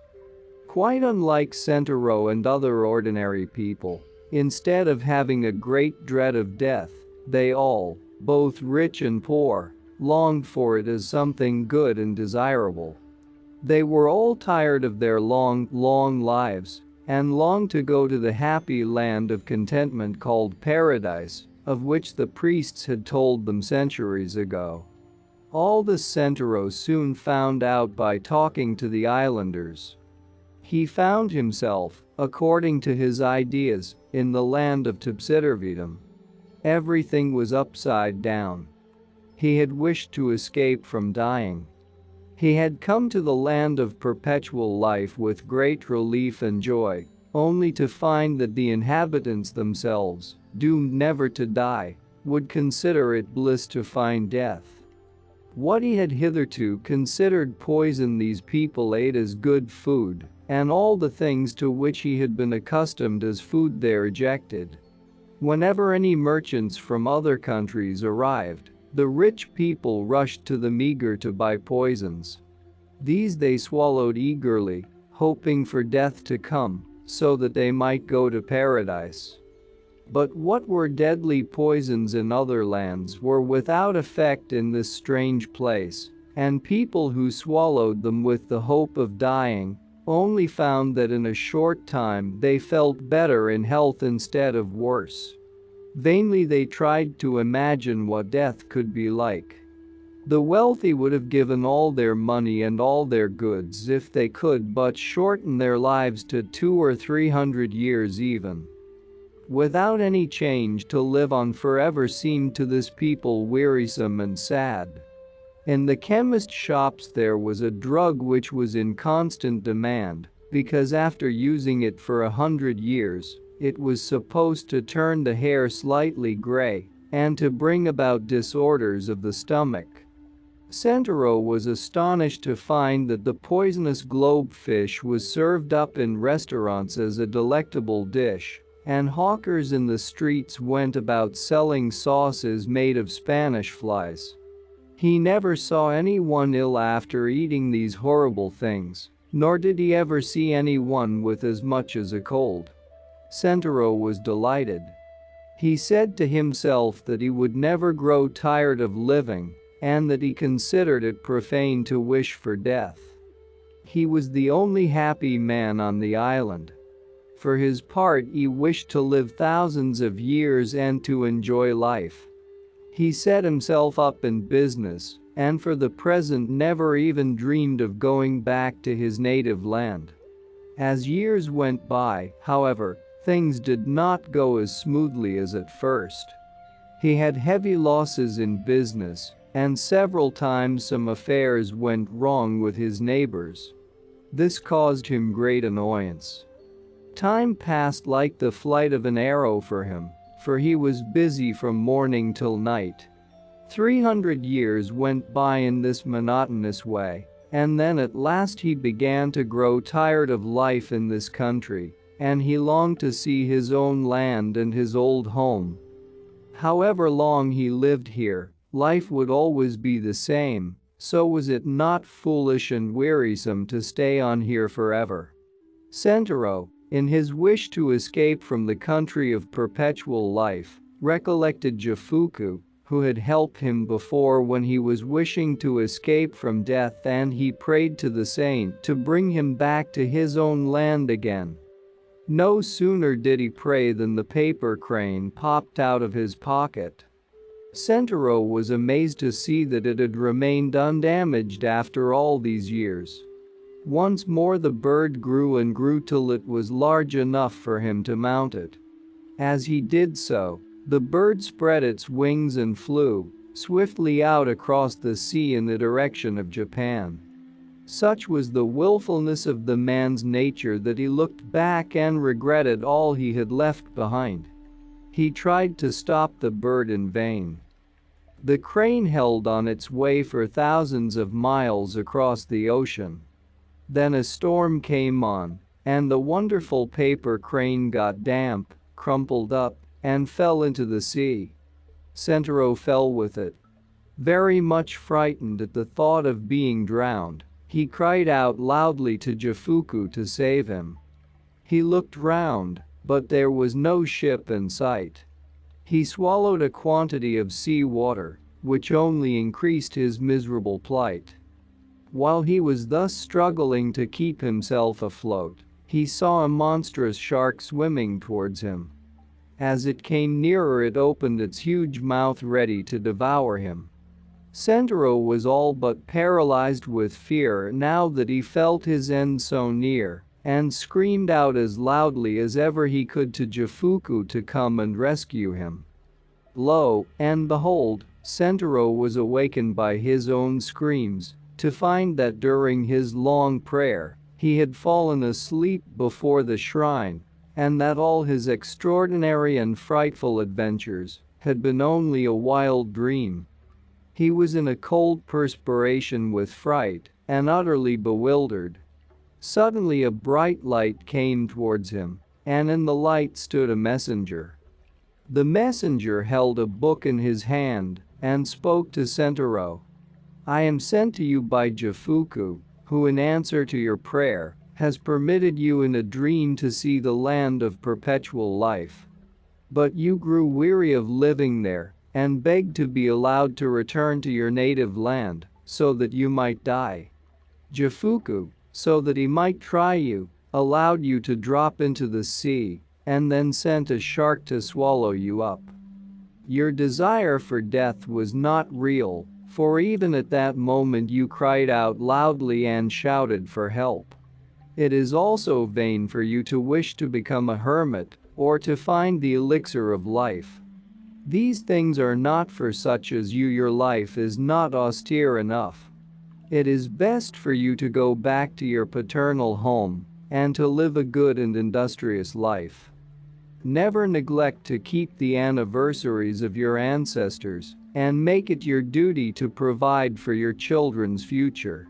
Quite unlike Sentaro and other ordinary people, instead of having a great dread of death, they all, both rich and poor, longed for it as something good and desirable. They were all tired of their long lives and longed to go to the happy land of contentment called paradise, of which the priests had told them centuries ago. All this Sentaro soon found out by talking to the islanders. He found himself, according to his ideas, in the land of Topsidervidum. Everything was upside down. He had wished to escape from dying. He had come to the land of perpetual life with great relief and joy, only to find that the inhabitants themselves, doomed never to die, would consider it bliss to find death. What he had hitherto considered poison these people ate as good food, and all the things to which he had been accustomed as food they rejected. Whenever any merchants from other countries arrived, the rich people rushed to them eager to buy poisons. These they swallowed eagerly, hoping for death to come, so that they might go to paradise. But what were deadly poisons in other lands were without effect in this strange place, and people who swallowed them with the hope of dying only found that in a short time they felt better in health instead of worse. Vainly they tried to imagine what death could be like. The wealthy would have given all their money and all their goods if they could but shorten their lives to 200 or 300 years even. Without any change to live on forever seemed to this people wearisome and sad. In the chemist shops there was a drug which was in constant demand, because after using it for 100 years, it was supposed to turn the hair slightly gray and to bring about disorders of the stomach. Sentaro was astonished to find that the poisonous globefish was served up in restaurants as a delectable dish, and hawkers in the streets went about selling sauces made of Spanish flies. He never saw anyone ill after eating these horrible things, nor did he ever see anyone with as much as a cold. Sentaro was delighted. He said to himself that he would never grow tired of living, and that he considered it profane to wish for death. He was the only happy man on the island. For his part, he wished to live thousands of years and to enjoy life. He set himself up in business, and for the present never even dreamed of going back to his native land. As years went by, however, things did not go as smoothly as at first. He had heavy losses in business, and several times some affairs went wrong with his neighbors. This caused him great annoyance. Time passed like the flight of an arrow for him, for he was busy from morning till night. 300 years went by in this monotonous way, and then at last he began to grow tired of life in this country, and he longed to see his own land and his old home. However long he lived here, life would always be the same, so was it not foolish and wearisome to stay on here forever? Sentaro, in his wish to escape from the country of perpetual life, recollected Jifuku, who had helped him before when he was wishing to escape from death, and he prayed to the saint to bring him back to his own land again. No sooner did he pray than the paper crane popped out of his pocket. Sentaro was amazed to see that it had remained undamaged after all these years. Once more the bird grew and grew till it was large enough for him to mount it. As he did so, the bird spread its wings and flew swiftly out across the sea in the direction of Japan. Such was the willfulness of the man's nature that he looked back and regretted all he had left behind. He tried to stop the bird in vain. The crane held on its way for thousands of miles across the ocean. Then a storm came on, and the wonderful paper crane got damp, crumpled up, and fell into the sea. Sentaro fell with it. Very much frightened at the thought of being drowned, he cried out loudly to Jifuku to save him. He looked round, but there was no ship in sight. He swallowed a quantity of sea water, which only increased his miserable plight. While he was thus struggling to keep himself afloat, he saw a monstrous shark swimming towards him. As it came nearer, it opened its huge mouth ready to devour him. Sentaro was all but paralyzed with fear now that he felt his end so near, and screamed out as loudly as ever he could to Jifuku to come and rescue him. Lo and behold, Sentaro was awakened by his own screams, to find that during his long prayer, he had fallen asleep before the shrine, and that all his extraordinary and frightful adventures had been only a wild dream. He was in a cold perspiration with fright and utterly bewildered. Suddenly a bright light came towards him, and in the light stood a messenger. The messenger held a book in his hand and spoke to Sentaro. "I am sent to you by Jifuku, who in answer to your prayer has permitted you in a dream to see the land of perpetual life. But you grew weary of living there and begged to be allowed to return to your native land so that you might die. Jifuku, so that he might try you, allowed you to drop into the sea and then sent a shark to swallow you up. Your desire for death was not real, for even at that moment you cried out loudly and shouted for help. It is also vain for you to wish to become a hermit or to find the elixir of life. These things are not for such as you. Your life is not austere enough. It is best for you to go back to your paternal home and to live a good and industrious life. Never neglect to keep the anniversaries of your ancestors and make it your duty to provide for your children's future.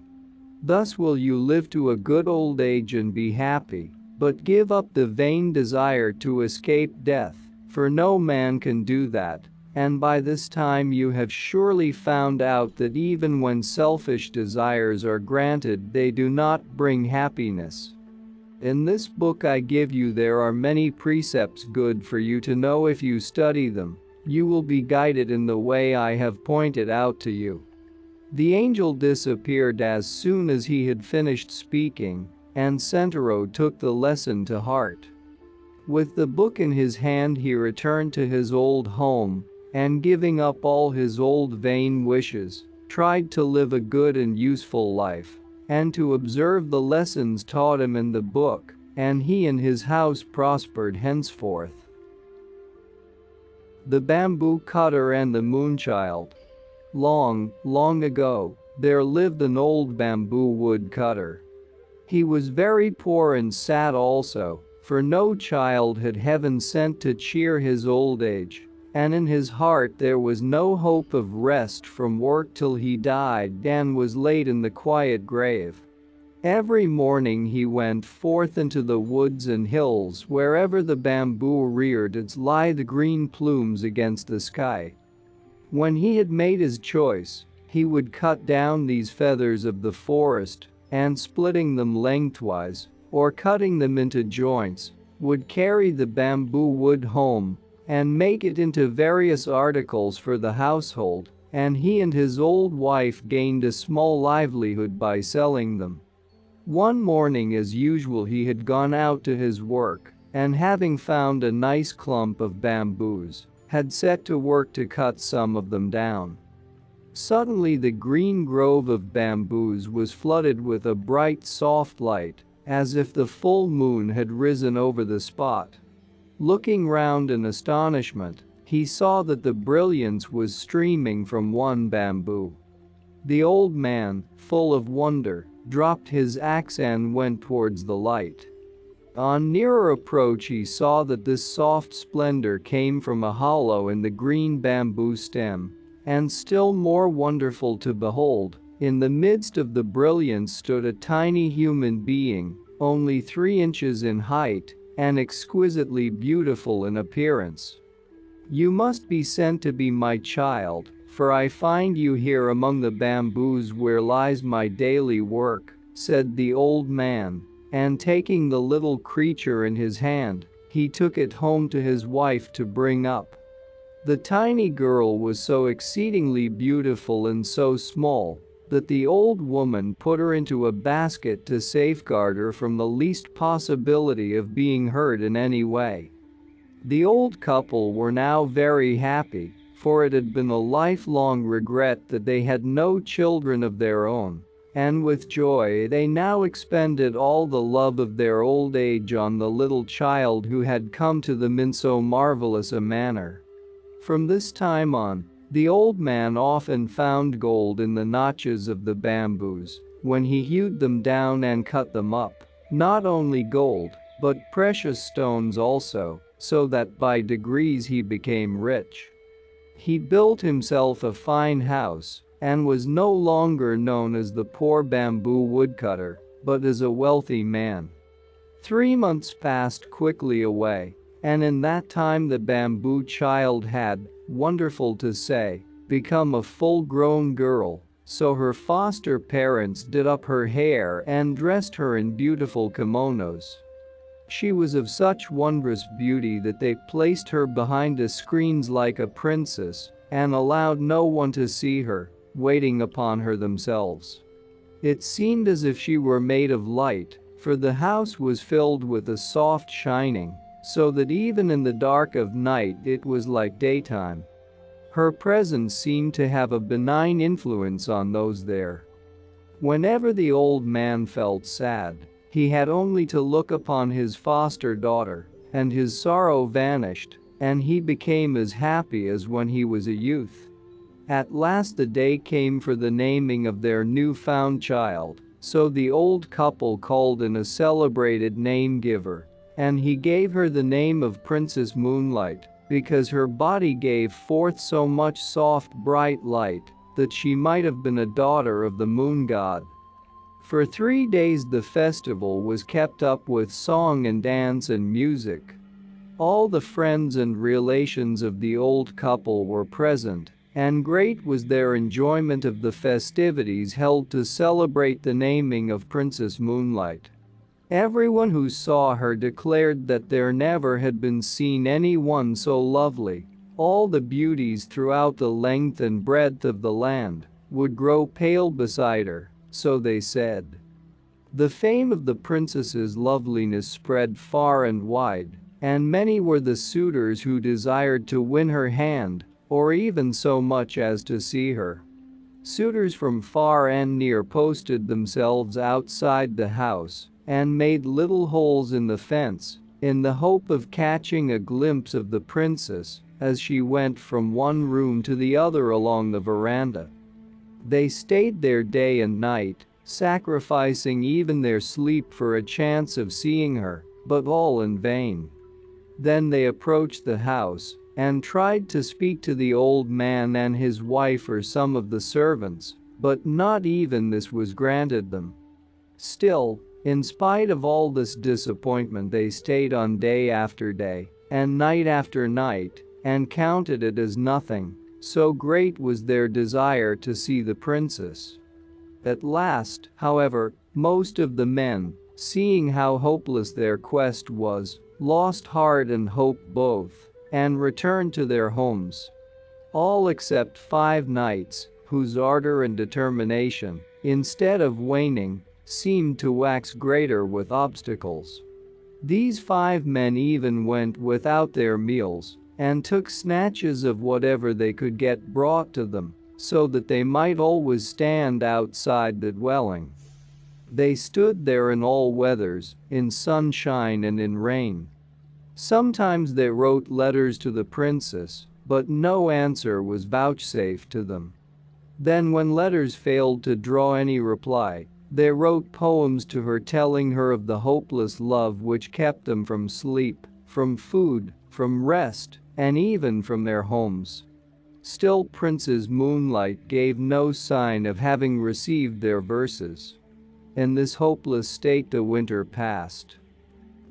Thus will you live to a good old age and be happy, but give up the vain desire to escape death, for no man can do that, and by this time you have surely found out that even when selfish desires are granted, they do not bring happiness. In this book I give you there are many precepts good for you to know. If you study them, you will be guided in the way I have pointed out to you." The angel disappeared as soon as he had finished speaking, and Sentaro took the lesson to heart. With the book in his hand he returned to his old home, and giving up all his old vain wishes, tried to live a good and useful life, and to observe the lessons taught him in the book, and he and his house prospered henceforth. The Bamboo Cutter and the Moonchild. Long, long ago, there lived an old bamboo woodcutter. He was very poor and sad also, for no child had heaven sent to cheer his old age, and in his heart there was no hope of rest from work till he died and was laid in the quiet grave. Every morning he went forth into the woods and hills wherever the bamboo reared its lithe green plumes against the sky. When he had made his choice, he would cut down these feathers of the forest and splitting them lengthwise, or cutting them into joints, would carry the bamboo wood home and make it into various articles for the household, and he and his old wife gained a small livelihood by selling them. One morning as usual he had gone out to his work, and having found a nice clump of bamboos, had set to work to cut some of them down. Suddenly the green grove of bamboos was flooded with a bright soft light, as if the full moon had risen over the spot. Looking round in astonishment, he saw that the brilliance was streaming from one bamboo. The old man, full of wonder, dropped his axe and went towards the light. On nearer approach he saw that this soft splendor came from a hollow in the green bamboo stem, and still more wonderful to behold, in the midst of the brilliance stood a tiny human being, only 3 inches in height, and exquisitely beautiful in appearance. "You must be sent to be my child, for I find you here among the bamboos where lies my daily work," said the old man, and taking the little creature in his hand, he took it home to his wife to bring up. The tiny girl was so exceedingly beautiful and so small that the old woman put her into a basket to safeguard her from the least possibility of being hurt in any way. The old couple were now very happy, for it had been a lifelong regret that they had no children of their own, and with joy they now expended all the love of their old age on the little child who had come to them in so marvelous a manner. From this time on, the old man often found gold in the notches of the bamboos when he hewed them down and cut them up, not only gold, but precious stones also, so that by degrees he became rich. He built himself a fine house and was no longer known as the poor bamboo woodcutter, but as a wealthy man. 3 months passed quickly away, and in that time the bamboo child had, wonderful to say, become a full-grown girl, so her foster parents did up her hair and dressed her in beautiful kimonos. She was of such wondrous beauty that they placed her behind the screens like a princess and allowed no one to see her, waiting upon her themselves. It seemed as if she were made of light, for the house was filled with a soft shining, so that even in the dark of night it was like daytime. Her presence seemed to have a benign influence on those there. Whenever the old man felt sad, he had only to look upon his foster daughter, and his sorrow vanished, and he became as happy as when he was a youth. At last the day came for the naming of their new-found child, so the old couple called in a celebrated name-giver, and he gave her the name of Princess Moonlight, because her body gave forth so much soft bright light that she might have been a daughter of the moon god. For 3 days the festival was kept up with song and dance and music. All the friends and relations of the old couple were present, and great was their enjoyment of the festivities held to celebrate the naming of Princess Moonlight. Everyone who saw her declared that there never had been seen anyone so lovely. All the beauties throughout the length and breadth of the land would grow pale beside her, so they said. The fame of the princess's loveliness spread far and wide, and many were the suitors who desired to win her hand, or even so much as to see her. Suitors from far and near posted themselves outside the house and made little holes in the fence, in the hope of catching a glimpse of the princess, as she went from one room to the other along the veranda. They stayed there day and night, sacrificing even their sleep for a chance of seeing her, but all in vain. Then they approached the house and tried to speak to the old man and his wife or some of the servants, but not even this was granted them. Still, in spite of all this disappointment, they stayed on day after day and night after night and counted it as nothing, so great was their desire to see the princess. At last, however, most of the men, seeing how hopeless their quest was, lost heart and hope both, and returned to their homes. All except 5 knights, whose ardor and determination, instead of waning, seemed to wax greater with obstacles. These 5 men even went without their meals and took snatches of whatever they could get brought to them, so that they might always stand outside the dwelling. They stood there in all weathers, in sunshine and in rain. Sometimes they wrote letters to the princess, but no answer was vouchsafed to them. Then when letters failed to draw any reply, they wrote poems to her telling her of the hopeless love which kept them from sleep, from food, from rest, and even from their homes. Still Princess Moonlight gave no sign of having received their verses. In this hopeless state the winter passed.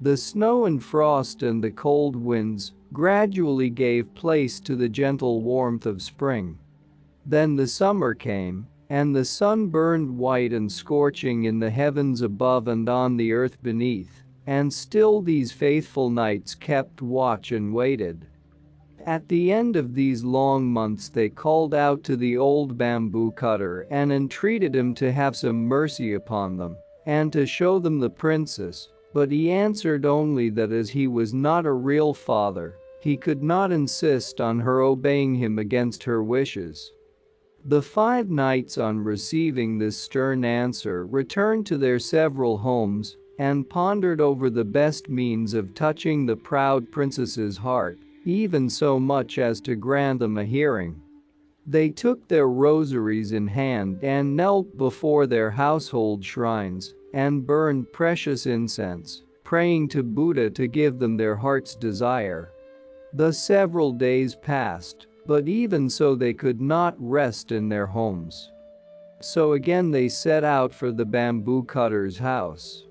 The snow and frost and the cold winds gradually gave place to the gentle warmth of spring. Then the summer came, and the sun burned white and scorching in the heavens above and on the earth beneath, and still these faithful knights kept watch and waited. At the end of these long months they called out to the old bamboo cutter and entreated him to have some mercy upon them, and to show them the princess, but he answered only that as he was not a real father, he could not insist on her obeying him against her wishes. The 5 knights, on receiving this stern answer, returned to their several homes and pondered over the best means of touching the proud princess's heart, even so much as to grant them a hearing. They took their rosaries in hand and knelt before their household shrines and burned precious incense, praying to Buddha to give them their heart's desire. Thus several days passed, but even so they could not rest in their homes. So again they set out for the bamboo cutter's house.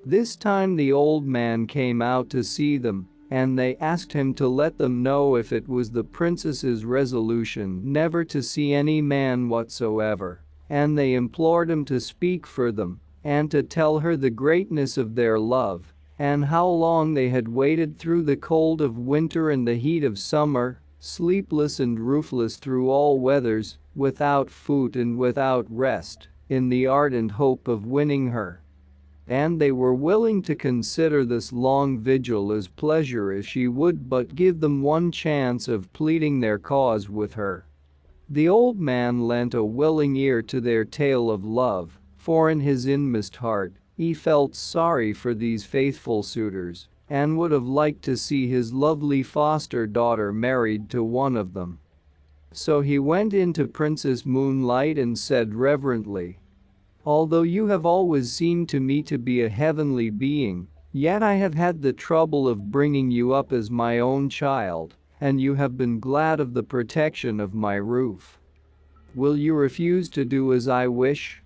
This time the old man came out to see them, and they asked him to let them know if it was the princess's resolution never to see any man whatsoever, and they implored him to speak for them and to tell her the greatness of their love and how long they had waited through the cold of winter and the heat of summer, sleepless and roofless through all weathers, without food and without rest, in the ardent hope of winning her. And they were willing to consider this long vigil as pleasure if she would but give them one chance of pleading their cause with her. The old man lent a willing ear to their tale of love, for in his inmost heart, he felt sorry for these faithful suitors and would have liked to see his lovely foster daughter married to one of them. So he went in to Princess Moonlight and said reverently, "Although you have always seemed to me to be a heavenly being, yet I have had the trouble of bringing you up as my own child, and you have been glad of the protection of my roof. Will you refuse to do as I wish?"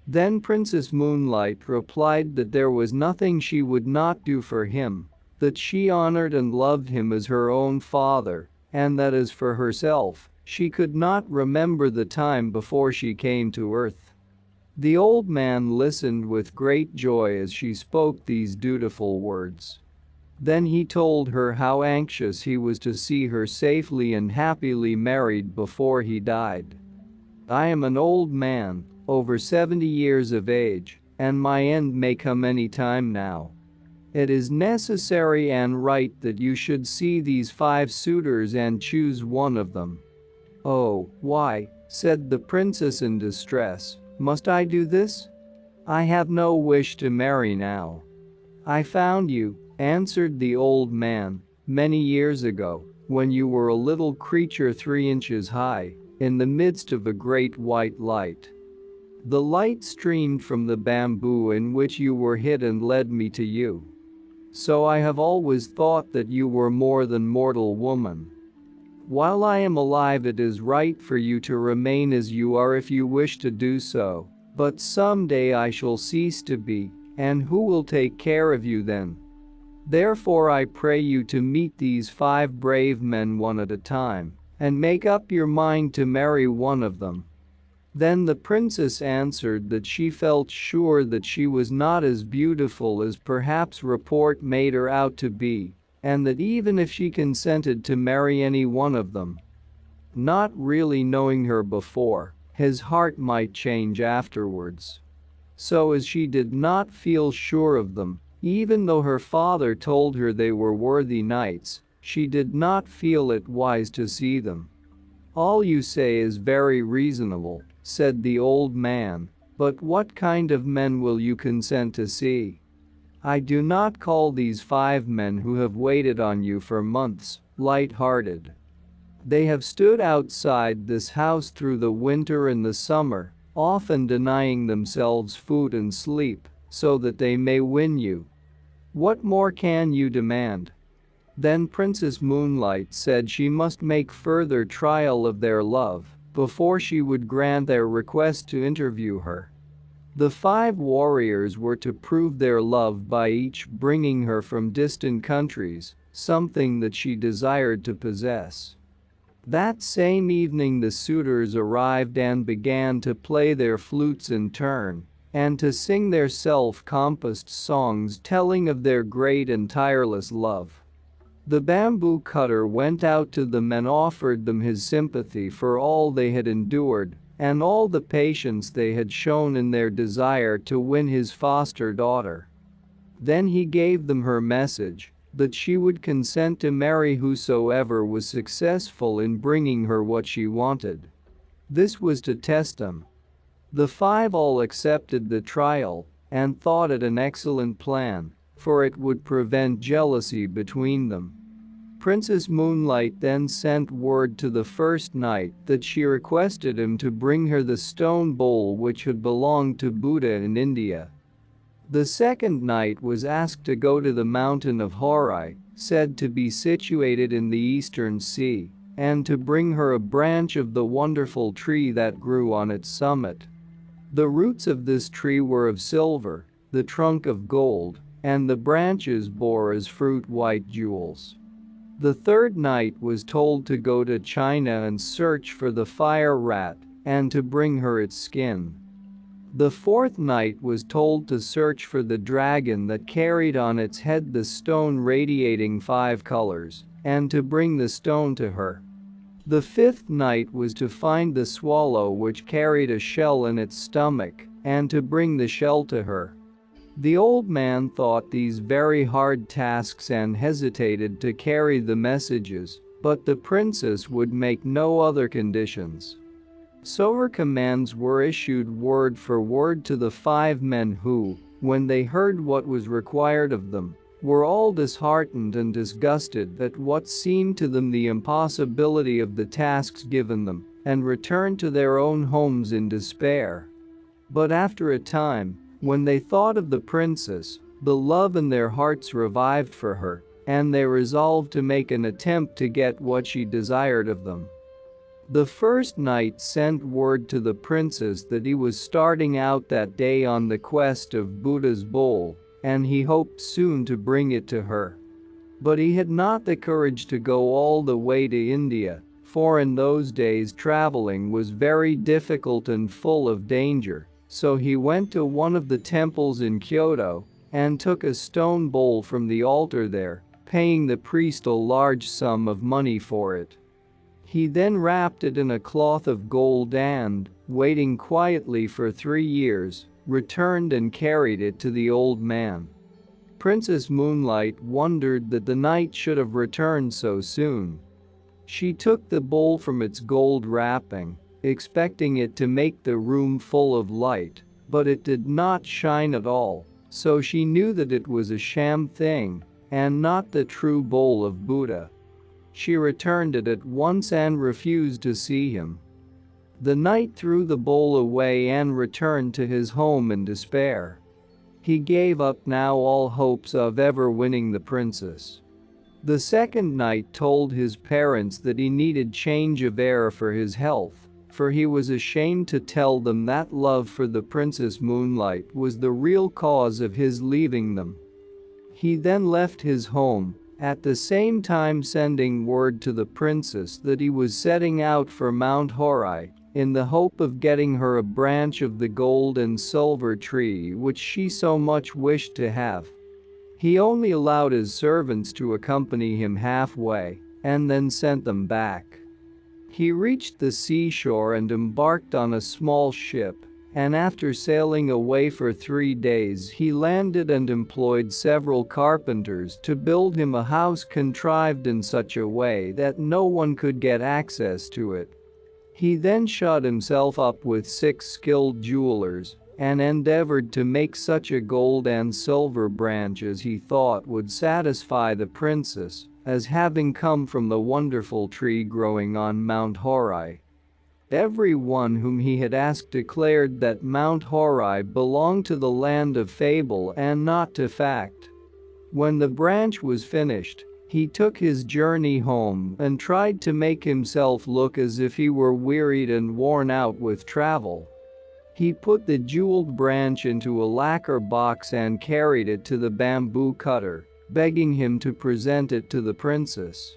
Then Princess Moonlight replied that there was nothing she would not do for him, that she honored and loved him as her own father, and that as for herself, she could not remember the time before she came to earth. The old man listened with great joy as she spoke these dutiful words. Then he told her how anxious he was to see her safely and happily married before he died. "I am an old man, over 70 years of age, and my end may come any time now. It is necessary and right that you should see these 5 suitors and choose one of them." "Oh, why," said the princess in distress, "must I do this? I have no wish to marry now." "I found you," answered the old man, "many years ago, when you were a little creature 3 inches high, in the midst of a great white light. The light streamed from the bamboo in which you were hid and led me to you. So I have always thought that you were more than mortal woman. While I am alive, it is right for you to remain as you are if you wish to do so, but someday I shall cease to be, and who will take care of you then? Therefore I pray you to meet these 5 brave men one at a time, and make up your mind to marry one of them." Then the princess answered that she felt sure that she was not as beautiful as perhaps report made her out to be, and that even if she consented to marry any one of them, not really knowing her before, his heart might change afterwards. So as she did not feel sure of them, even though her father told her they were worthy knights, she did not feel it wise to see them. "All you say is very reasonable," said the old man, "but what kind of men will you consent to see? I do not call these 5 men who have waited on you for months light-hearted. They have stood outside this house through the winter and the summer, often denying themselves food and sleep, so that they may win you. What more can you demand?" Then Princess Moonlight said she must make further trial of their love before she would grant their request to interview her. The 5 warriors were to prove their love by each bringing her from distant countries something that she desired to possess. That same evening the suitors arrived and began to play their flutes in turn, and to sing their self-composed songs telling of their great and tireless love. The bamboo cutter went out to them and offered them his sympathy for all they had endured and all the patience they had shown in their desire to win his foster daughter. Then he gave them her message, that she would consent to marry whosoever was successful in bringing her what she wanted. This was to test them. The 5 all accepted the trial and thought it an excellent plan, for it would prevent jealousy between them. Princess Moonlight then sent word to the first knight that she requested him to bring her the stone bowl which had belonged to Buddha in India. The second knight was asked to go to the mountain of Horai, said to be situated in the eastern sea, and to bring her a branch of the wonderful tree that grew on its summit. The roots of this tree were of silver, the trunk of gold, and the branches bore as fruit white jewels. The third knight was told to go to China and search for the fire rat, and to bring her its skin. The fourth knight was told to search for the dragon that carried on its head the stone radiating 5 colors, and to bring the stone to her. The fifth knight was to find the swallow which carried a shell in its stomach, and to bring the shell to her. The old man thought these very hard tasks and hesitated to carry the messages, but the princess would make no other conditions. So her commands were issued word for word to the 5 men who, when they heard what was required of them, were all disheartened and disgusted at what seemed to them the impossibility of the tasks given them, and returned to their own homes in despair. But after a time, when they thought of the princess, the love in their hearts revived for her, and they resolved to make an attempt to get what she desired of them. The first knight sent word to the princess that he was starting out that day on the quest of Buddha's bowl, and he hoped soon to bring it to her. But he had not the courage to go all the way to India, for in those days traveling was very difficult and full of danger. So he went to one of the temples in Kyoto and took a stone bowl from the altar there, paying the priest a large sum of money for it. He then wrapped it in a cloth of gold and, waiting quietly for 3 years, returned and carried it to the old man. Princess Moonlight wondered that the knight should have returned so soon. She took the bowl from its gold wrapping, expecting it to make the room full of light, but it did not shine at all, so she knew that it was a sham thing and not the true bowl of Buddha. She returned it at once and refused to see him. The knight threw the bowl away and returned to his home in despair. He gave up now all hopes of ever winning the princess. The second knight told his parents that he needed change of air for his health, for he was ashamed to tell them that love for the Princess Moonlight was the real cause of his leaving them. He then left his home, at the same time sending word to the princess that he was setting out for Mount Horai, in the hope of getting her a branch of the gold and silver tree which she so much wished to have. He only allowed his servants to accompany him halfway, and then sent them back. He reached the seashore and embarked on a small ship, and after sailing away for 3 days he landed and employed several carpenters to build him a house contrived in such a way that no one could get access to it. He then shut himself up with 6 skilled jewelers and endeavored to make such a gold and silver branch as he thought would satisfy the princess, as having come from the wonderful tree growing on Mount Horai. Everyone whom he had asked declared that Mount Horai belonged to the land of fable and not to fact. When the branch was finished, he took his journey home and tried to make himself look as if he were wearied and worn out with travel. He put the jeweled branch into a lacquer box and carried it to the bamboo cutter, begging him to present it to the princess.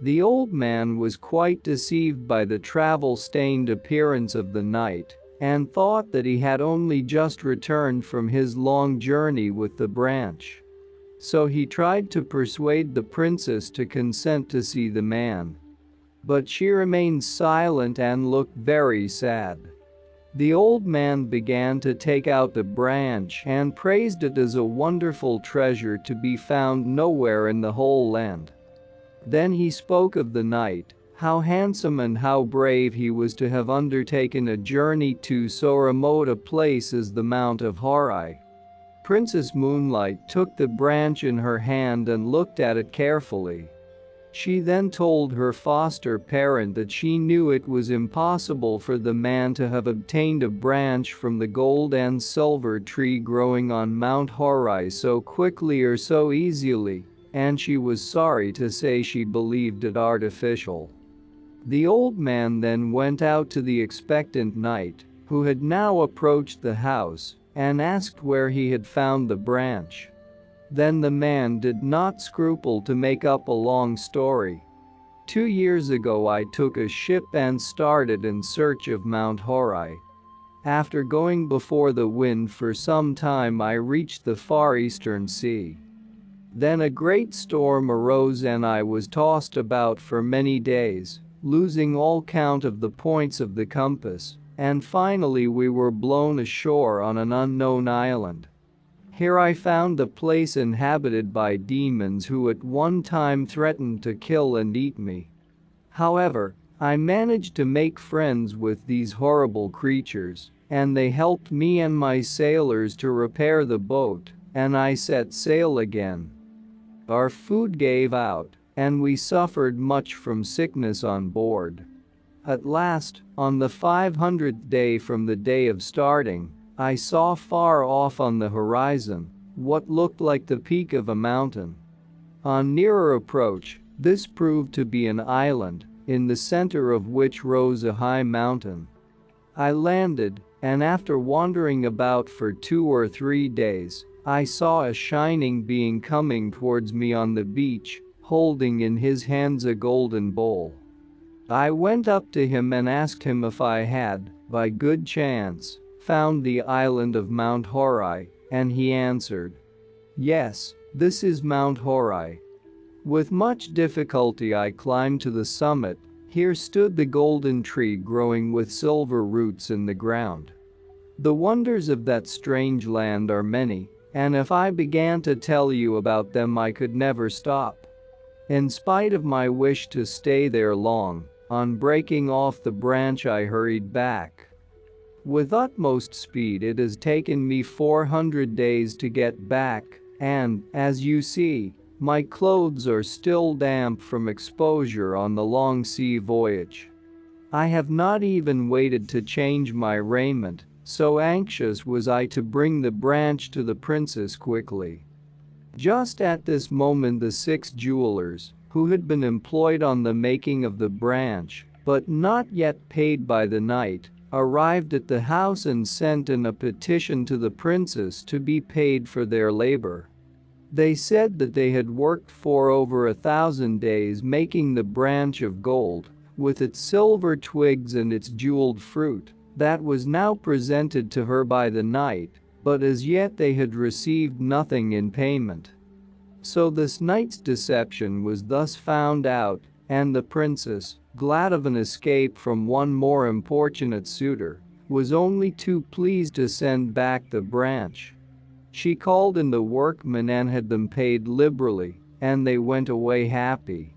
The old man was quite deceived by the travel-stained appearance of the knight, and thought that he had only just returned from his long journey with the branch. So he tried to persuade the princess to consent to see the man. But she remained silent and looked very sad. The old man began to take out the branch and praised it as a wonderful treasure to be found nowhere in the whole land. Then he spoke of the knight, how handsome and how brave he was to have undertaken a journey to so remote a place as the Mount of Horai. Princess Moonlight took the branch in her hand and looked at it carefully. She then told her foster parent that she knew it was impossible for the man to have obtained a branch from the gold and silver tree growing on Mount Horai so quickly or so easily, and she was sorry to say she believed it artificial. The old man then went out to the expectant knight, who had now approached the house, and asked where he had found the branch. Then the man did not scruple to make up a long story. 2 years ago I took a ship and started in search of Mount Horai. After going before the wind for some time I reached the far eastern sea. Then a great storm arose and I was tossed about for many days, losing all count of the points of the compass, and finally we were blown ashore on an unknown island. Here I found the place inhabited by demons who at one time threatened to kill and eat me. However, I managed to make friends with these horrible creatures, and they helped me and my sailors to repair the boat, and I set sail again. Our food gave out, and we suffered much from sickness on board. At last, on the 500th day from the day of starting, I saw far off on the horizon what looked like the peak of a mountain. On nearer approach, this proved to be an island, in the center of which rose a high mountain. I landed, and after wandering about for 2 or 3 days, I saw a shining being coming towards me on the beach, holding in his hands a golden bowl. I went up to him and asked him if I had, by good chance, found the island of Mount Horai, and he answered, "Yes, this is Mount Horai." With much difficulty I climbed to the summit. Here stood the golden tree growing with silver roots in the ground. The wonders of that strange land are many, and if I began to tell you about them I could never stop. In spite of my wish to stay there long, on breaking off the branch I hurried back. With utmost speed it has taken me 400 days to get back, and, as you see, My clothes are still damp from exposure on the long sea voyage. I have not even waited to change my raiment, so anxious was I to bring the branch to the princess quickly. Just at this moment the 6 jewelers, who had been employed on the making of the branch, but not yet paid by the knight, arrived at the house and sent in a petition to the princess to be paid for their labor. They said that they had worked for over 1,000 days making the branch of gold, with its silver twigs and its jeweled fruit, that was now presented to her by the knight, but as yet they had received nothing in payment. So this knight's deception was thus found out, and the princess, glad of an escape from one more importunate suitor, was only too pleased to send back the branch. She called in the workmen and had them paid liberally, and they went away happy.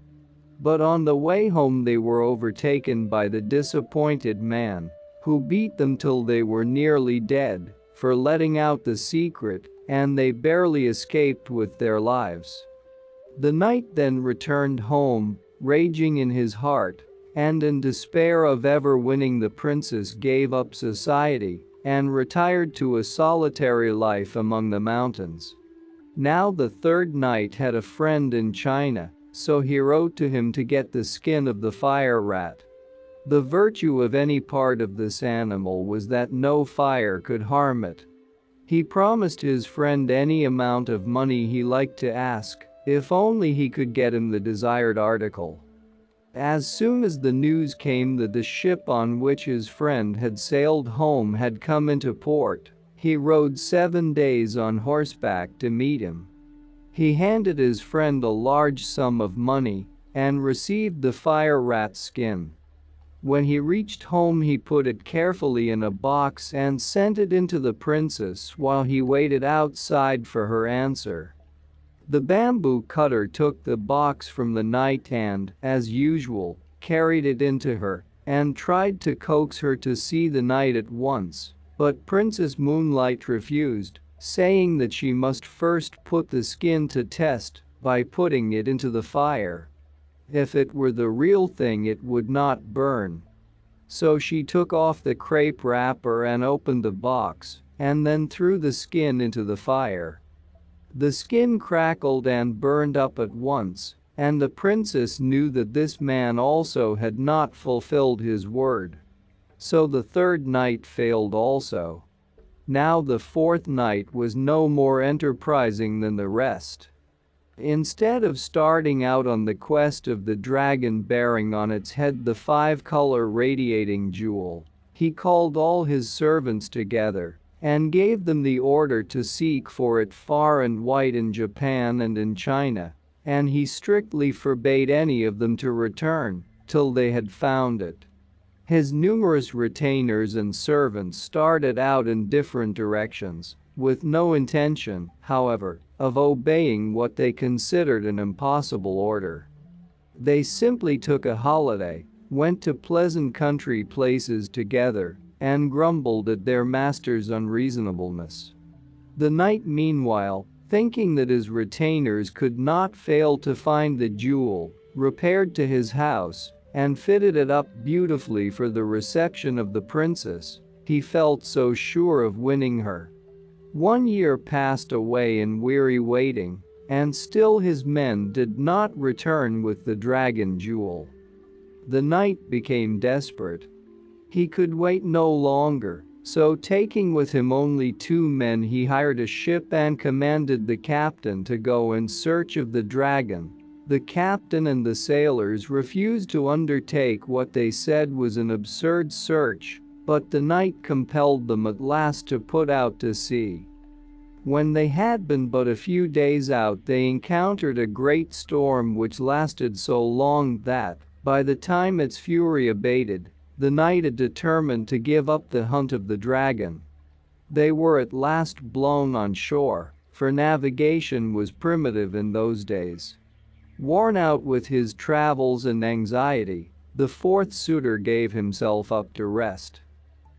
But on the way home they were overtaken by the disappointed man, who beat them till they were nearly dead for letting out the secret, and they barely escaped with their lives. The knight then returned home, raging in his heart, and in despair of ever winning the princess gave up society and retired to a solitary life among the mountains. Now the 3rd knight had a friend in China, so he wrote to him to get the skin of the fire rat. The virtue of any part of this animal was that no fire could harm it. He promised his friend any amount of money he liked to ask, if only he could get him the desired article. As soon as the news came that the ship on which his friend had sailed home had come into port, he rode 7 days on horseback to meet him. He handed his friend a large sum of money and received the fire rat's skin. When he reached home he put it carefully in a box and sent it in to the princess while he waited outside for her answer. The bamboo cutter took the box from the knight and, as usual, carried it in to her and tried to coax her to see the knight at once, but Princess Moonlight refused, saying that she must first put the skin to test by putting it into the fire. If it were the real thing it would not burn. So she took off the crepe wrapper and opened the box, and then threw the skin into the fire. The skin crackled and burned up at once, and the princess knew that this man also had not fulfilled his word. So the 3rd knight failed also. Now the 4th knight was no more enterprising than the rest. Instead of starting out on the quest of the dragon bearing on its head the 5-color radiating jewel, he called all his servants together and gave them the order to seek for it far and wide in Japan and in China, and he strictly forbade any of them to return till they had found it. His numerous retainers and servants started out in different directions, with no intention, however, of obeying what they considered an impossible order. They simply took a holiday, went to pleasant country places together, and grumbled at their master's unreasonableness. The knight meanwhile, thinking that his retainers could not fail to find the jewel, repaired to his house and fitted it up beautifully for the reception of the princess. He felt so sure of winning her. 1 year passed away in weary waiting, and still his men did not return with the dragon jewel. The knight became desperate. He could wait no longer, so taking with him only 2 men he hired a ship and commanded the captain to go in search of the dragon. The captain and the sailors refused to undertake what they said was an absurd search, but the knight compelled them at last to put out to sea. When they had been but a few days out they encountered a great storm which lasted so long that, by the time its fury abated, the knight had determined to give up the hunt of the dragon. They were at last blown on shore, for navigation was primitive in those days. Worn out with his travels and anxiety, the 4th suitor gave himself up to rest.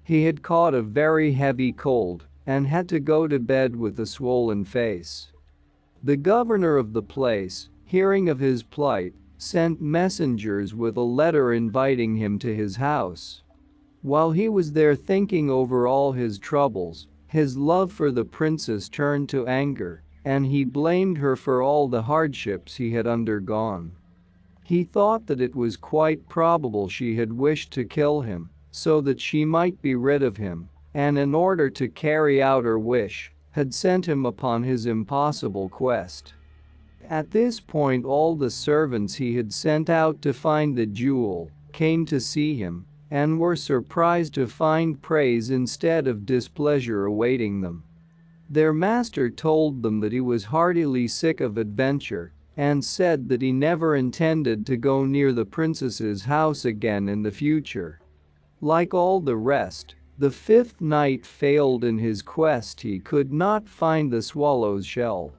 He had caught a very heavy cold and had to go to bed with a swollen face. The governor of the place, hearing of his plight, sent messengers with a letter inviting him to his house. While he was there thinking over all his troubles, his love for the princess turned to anger, and he blamed her for all the hardships he had undergone. He thought that it was quite probable she had wished to kill him, so that she might be rid of him, and in order to carry out her wish, had sent him upon his impossible quest. At this point all the servants he had sent out to find the jewel came to see him, and were surprised to find praise instead of displeasure awaiting them. Their master told them that he was heartily sick of adventure, and said that he never intended to go near the princess's house again in the future. Like all the rest, the fifth night failed in his quest. He could not find the swallow's shell.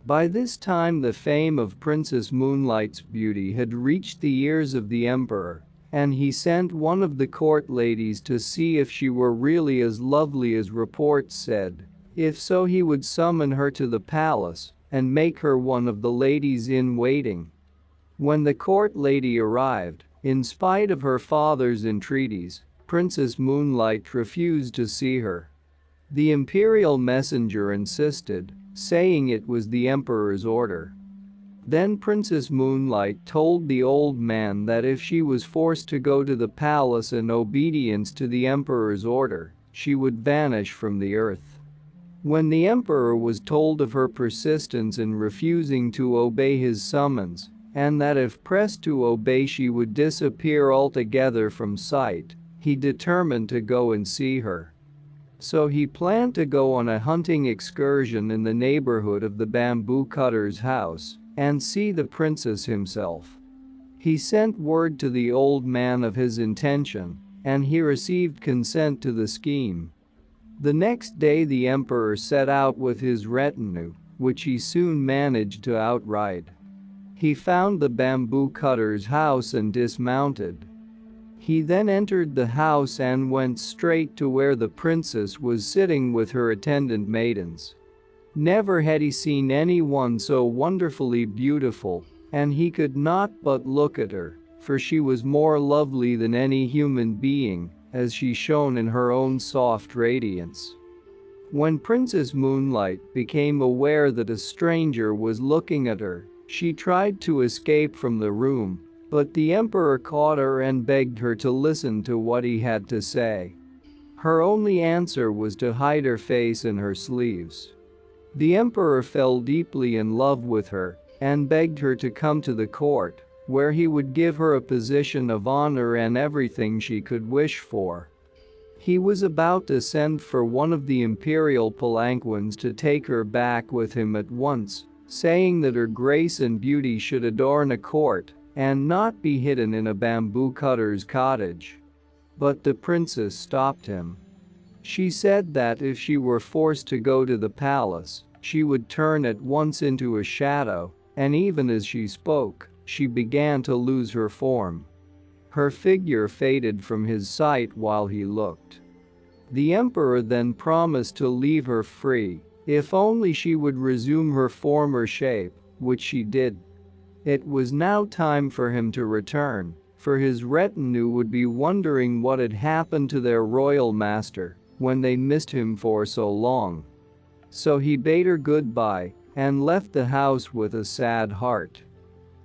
By this time the fame of Princess Moonlight's beauty had reached the ears of the emperor, and he sent one of the court ladies to see if she were really as lovely as reports said. If so, he would summon her to the palace and make her one of the ladies in waiting. When the court lady arrived, in spite of her father's entreaties, Princess Moonlight refused to see her. The imperial messenger insisted, saying it was the emperor's order. Then Princess Moonlight told the old man that if she was forced to go to the palace in obedience to the emperor's order, she would vanish from the earth. When the emperor was told of her persistence in refusing to obey his summons, and that if pressed to obey she would disappear altogether from sight, he determined to go and see her. So he planned to go on a hunting excursion in the neighborhood of the bamboo cutter's house and see the princess himself. He sent word to the old man of his intention, and he received consent to the scheme. The next day the emperor set out with his retinue, which he soon managed to outride. He found the bamboo cutter's house and dismounted. He then entered the house and went straight to where the princess was sitting with her attendant maidens. Never had he seen anyone so wonderfully beautiful, and he could not but look at her, for she was more lovely than any human being, as she shone in her own soft radiance. When Princess Moonlight became aware that a stranger was looking at her, she tried to escape from the room, but the emperor caught her and begged her to listen to what he had to say. Her only answer was to hide her face in her sleeves. The emperor fell deeply in love with her and begged her to come to the court, where he would give her a position of honor and everything she could wish for. He was about to send for one of the imperial palanquins to take her back with him at once, saying that her grace and beauty should adorn a court and not be hidden in a bamboo cutter's cottage. But the princess stopped him. She said that if she were forced to go to the palace, she would turn at once into a shadow, and even as she spoke, she began to lose her form. Her figure faded from his sight while he looked. The emperor then promised to leave her free, if only she would resume her former shape, which she did. It was now time for him to return, for his retinue would be wondering what had happened to their royal master when they missed him for so long. So he bade her goodbye and left the house with a sad heart.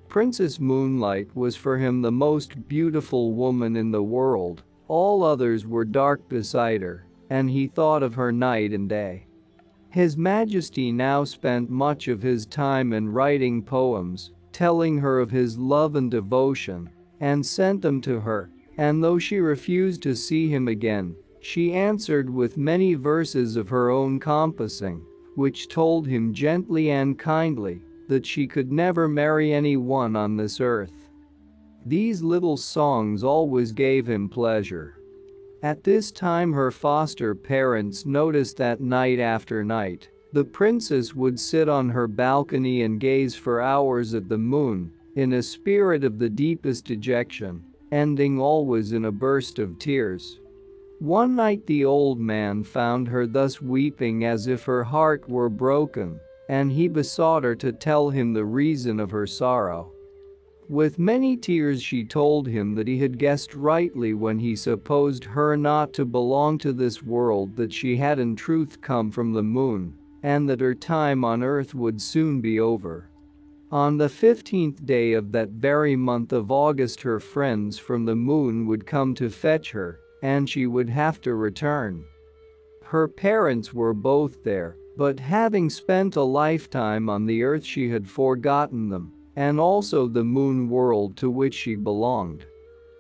Princess Moonlight was for him the most beautiful woman in the world. All others were dark beside her, and he thought of her night and day. His Majesty now spent much of his time in writing poems, telling her of his love and devotion, and sent them to her, and though she refused to see him again, she answered with many verses of her own composing, which told him gently and kindly that she could never marry anyone on this earth. These little songs always gave him pleasure. At this time her foster parents noticed that night after night, the princess would sit on her balcony and gaze for hours at the moon, in a spirit of the deepest dejection, ending always in a burst of tears. One night the old man found her thus weeping as if her heart were broken, and he besought her to tell him the reason of her sorrow. With many tears she told him that he had guessed rightly when he supposed her not to belong to this world, that she had in truth come from the moon, and that her time on earth would soon be over. On the 15th day of that very month of August her friends from the moon would come to fetch her, and she would have to return. Her parents were both there, but having spent a lifetime on the earth she had forgotten them, and also the moon world to which she belonged.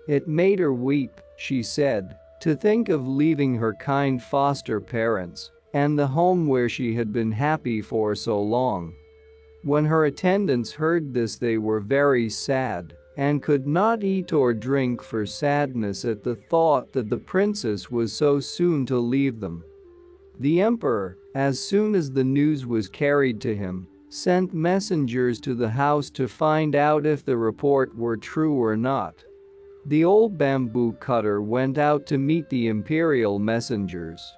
It made her weep, she said, to think of leaving her kind foster parents and the home where she had been happy for so long. When her attendants heard this they were very sad and could not eat or drink for sadness at the thought that the princess was so soon to leave them. The emperor, as soon as the news was carried to him, sent messengers to the house to find out if the report were true or not. The old bamboo cutter went out to meet the imperial messengers.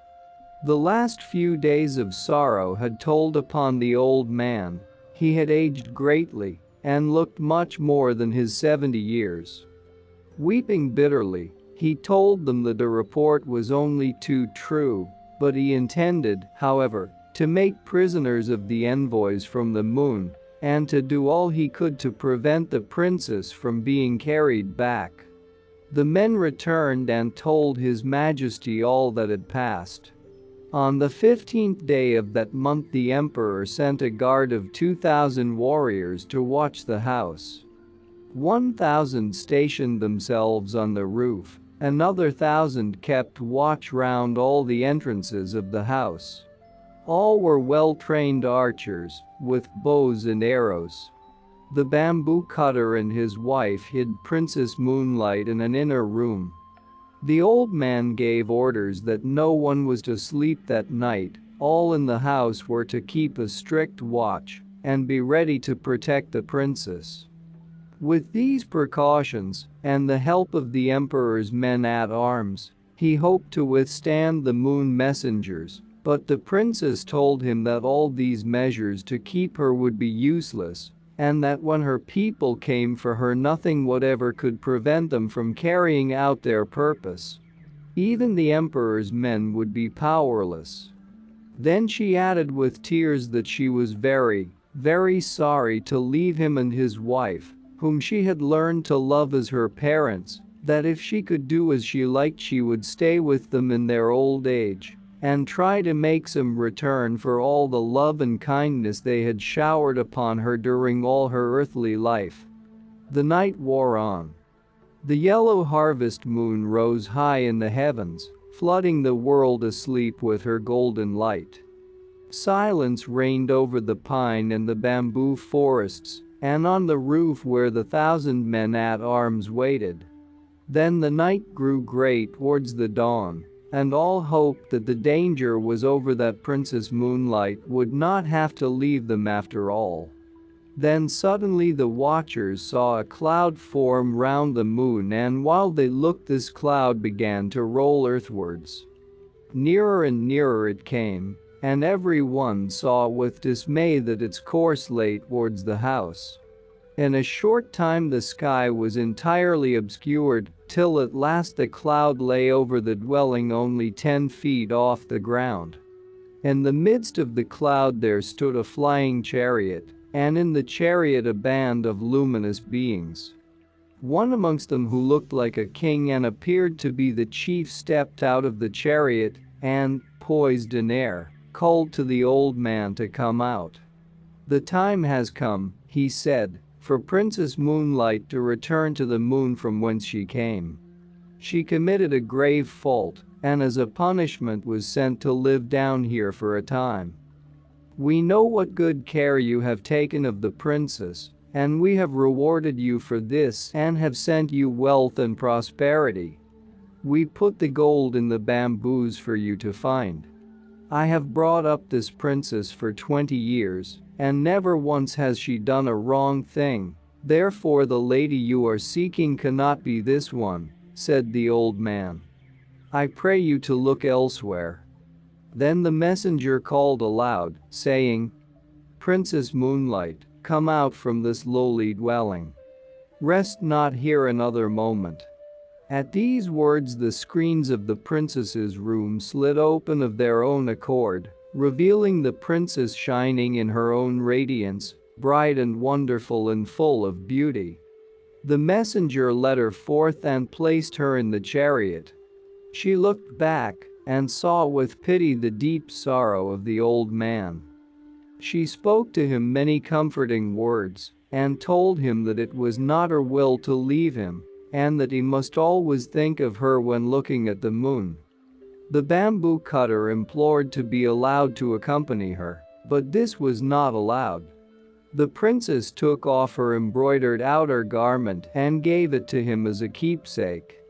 The last few days of sorrow had told upon the old man. He had aged greatly and looked much more than his 70 years. Weeping bitterly, he told them that the report was only too true, but he intended, however, to make prisoners of the envoys from the moon and to do all he could to prevent the princess from being carried back. The men returned and told His Majesty all that had passed. On the 15th day of that month the emperor sent a guard of 2,000 warriors to watch the house. 1,000 stationed themselves on the roof, another 1,000 kept watch round all the entrances of the house. All were well-trained archers, with bows and arrows. The bamboo cutter and his wife hid Princess Moonlight in an inner room. The old man gave orders that no one was to sleep that night, all in the house were to keep a strict watch and be ready to protect the princess. With these precautions, and the help of the emperor's men-at-arms, he hoped to withstand the moon messengers. But the princess told him that all these measures to keep her would be useless, and that when her people came for her nothing whatever could prevent them from carrying out their purpose. Even the emperor's men would be powerless. Then she added with tears that she was very, very sorry to leave him and his wife, whom she had learned to love as her parents, that if she could do as she liked she would stay with them in their old age and try to make some return for all the love and kindness they had showered upon her during all her earthly life. The night wore on. The yellow harvest moon rose high in the heavens, flooding the world asleep with her golden light. Silence reigned over the pine and the bamboo forests, and on the roof where the 1,000 men-at-arms waited. Then the night grew grey towards the dawn, and all hoped that the danger was over, that Princess Moonlight would not have to leave them after all. Then suddenly the watchers saw a cloud form round the moon, and while they looked this cloud began to roll earthwards. Nearer and nearer it came, and every one saw with dismay that its course lay towards the house. In a short time the sky was entirely obscured, till at last the cloud lay over the dwelling only 10 feet off the ground. In the midst of the cloud there stood a flying chariot, and in the chariot a band of luminous beings. One amongst them, who looked like a king and appeared to be the chief, stepped out of the chariot and, poised in air, called to the old man to come out. "The time has come," he said, "for Princess Moonlight to return to the moon from whence she came. She committed a grave fault, and as a punishment was sent to live down here for a time. We know what good care you have taken of the princess, and we have rewarded you for this and have sent you wealth and prosperity. We put the gold in the bamboos for you to find. I have brought up this princess for 20 years, and never once has she done a wrong thing. Therefore the lady you are seeking cannot be this one," said the old man. "I pray you to look elsewhere." Then the messenger called aloud, saying, Princess Moonlight, come out from this lowly dwelling. Rest not here another moment." At these words the screens of the princess's room slid open of their own accord, revealing the princess shining in her own radiance, bright and wonderful and full of beauty. The messenger led her forth and placed her in the chariot. She looked back and saw with pity the deep sorrow of the old man. She spoke to him many comforting words and told him that it was not her will to leave him and that he must always think of her when looking at the moon. The bamboo cutter implored to be allowed to accompany her, but this was not allowed. The princess took off her embroidered outer garment and gave it to him as a keepsake.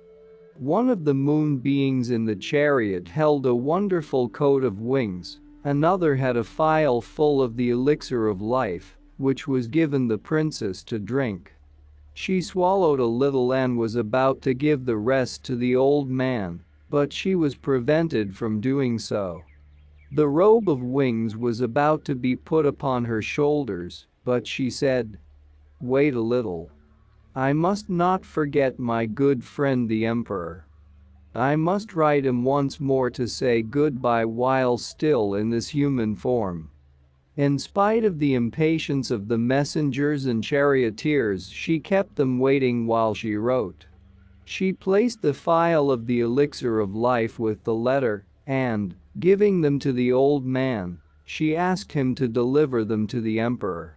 One of the moon beings in the chariot held a wonderful coat of wings, another had a phial full of the elixir of life, which was given the princess to drink. She swallowed a little and was about to give the rest to the old man, but she was prevented from doing so. The robe of wings was about to be put upon her shoulders, but she said, "Wait a little. I must not forget my good friend the emperor. I must write him once more to say goodbye while still in this human form." In spite of the impatience of the messengers and charioteers, she kept them waiting while she wrote. She placed the phial of the elixir of life with the letter, and, giving them to the old man, she asked him to deliver them to the emperor.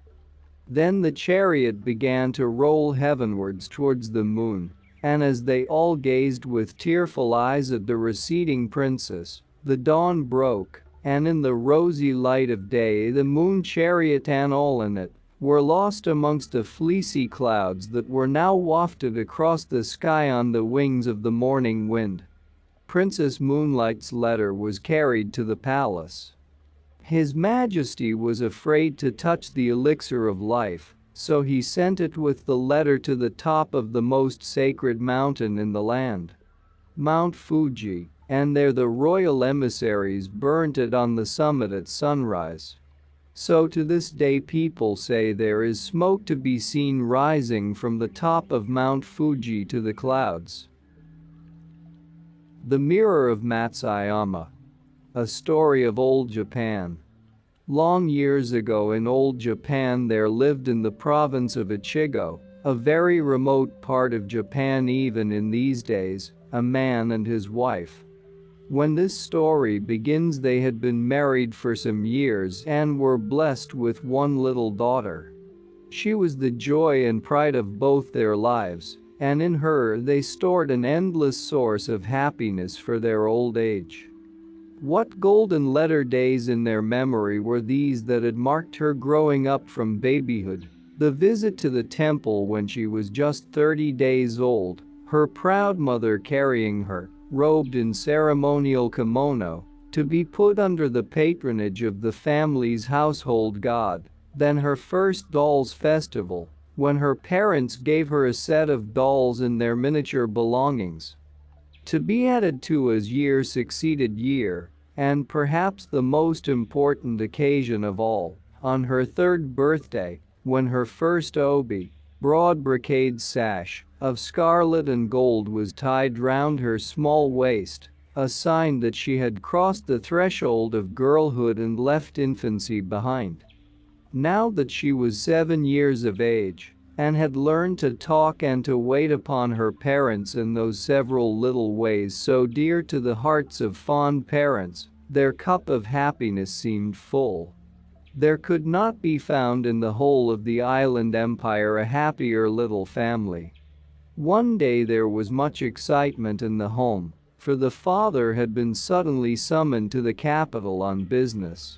Then the chariot began to roll heavenwards towards the moon, and as they all gazed with tearful eyes at the receding princess, the dawn broke, and in the rosy light of day the moon chariot and all in it were lost amongst the fleecy clouds that were now wafted across the sky on the wings of the morning wind. Princess Moonlight's letter was carried to the palace. His Majesty was afraid to touch the elixir of life, so he sent it with the letter to the top of the most sacred mountain in the land, Mount Fuji, and there the royal emissaries burnt it on the summit at sunrise. So to this day people say there is smoke to be seen rising from the top of Mount Fuji to the clouds. The Mirror of Matsuyama. A story of old Japan. Long years ago in old Japan there lived in the province of Ichigo, a very remote part of Japan even in these days, a man and his wife. When this story begins, they had been married for some years and were blessed with one little daughter. She was the joy and pride of both their lives, and in her they stored an endless source of happiness for their old age. What golden letter days in their memory were these that had marked her growing up from babyhood, the visit to the temple when she was just 30 days old, her proud mother carrying her, robed in ceremonial kimono, to be put under the patronage of the family's household god, then her first dolls festival, when her parents gave her a set of dolls and their miniature belongings, to be added to as year succeeded year, and perhaps the most important occasion of all, on her third birthday, when her first obi, broad brocade sash, of scarlet and gold was tied round her small waist, a sign that she had crossed the threshold of girlhood and left infancy behind. Now that she was 7 years of age, and had learned to talk and to wait upon her parents in those several little ways so dear to the hearts of fond parents, their cup of happiness seemed full. There could not be found in the whole of the island empire a happier little family. One day there was much excitement in the home, for the father had been suddenly summoned to the capital on business.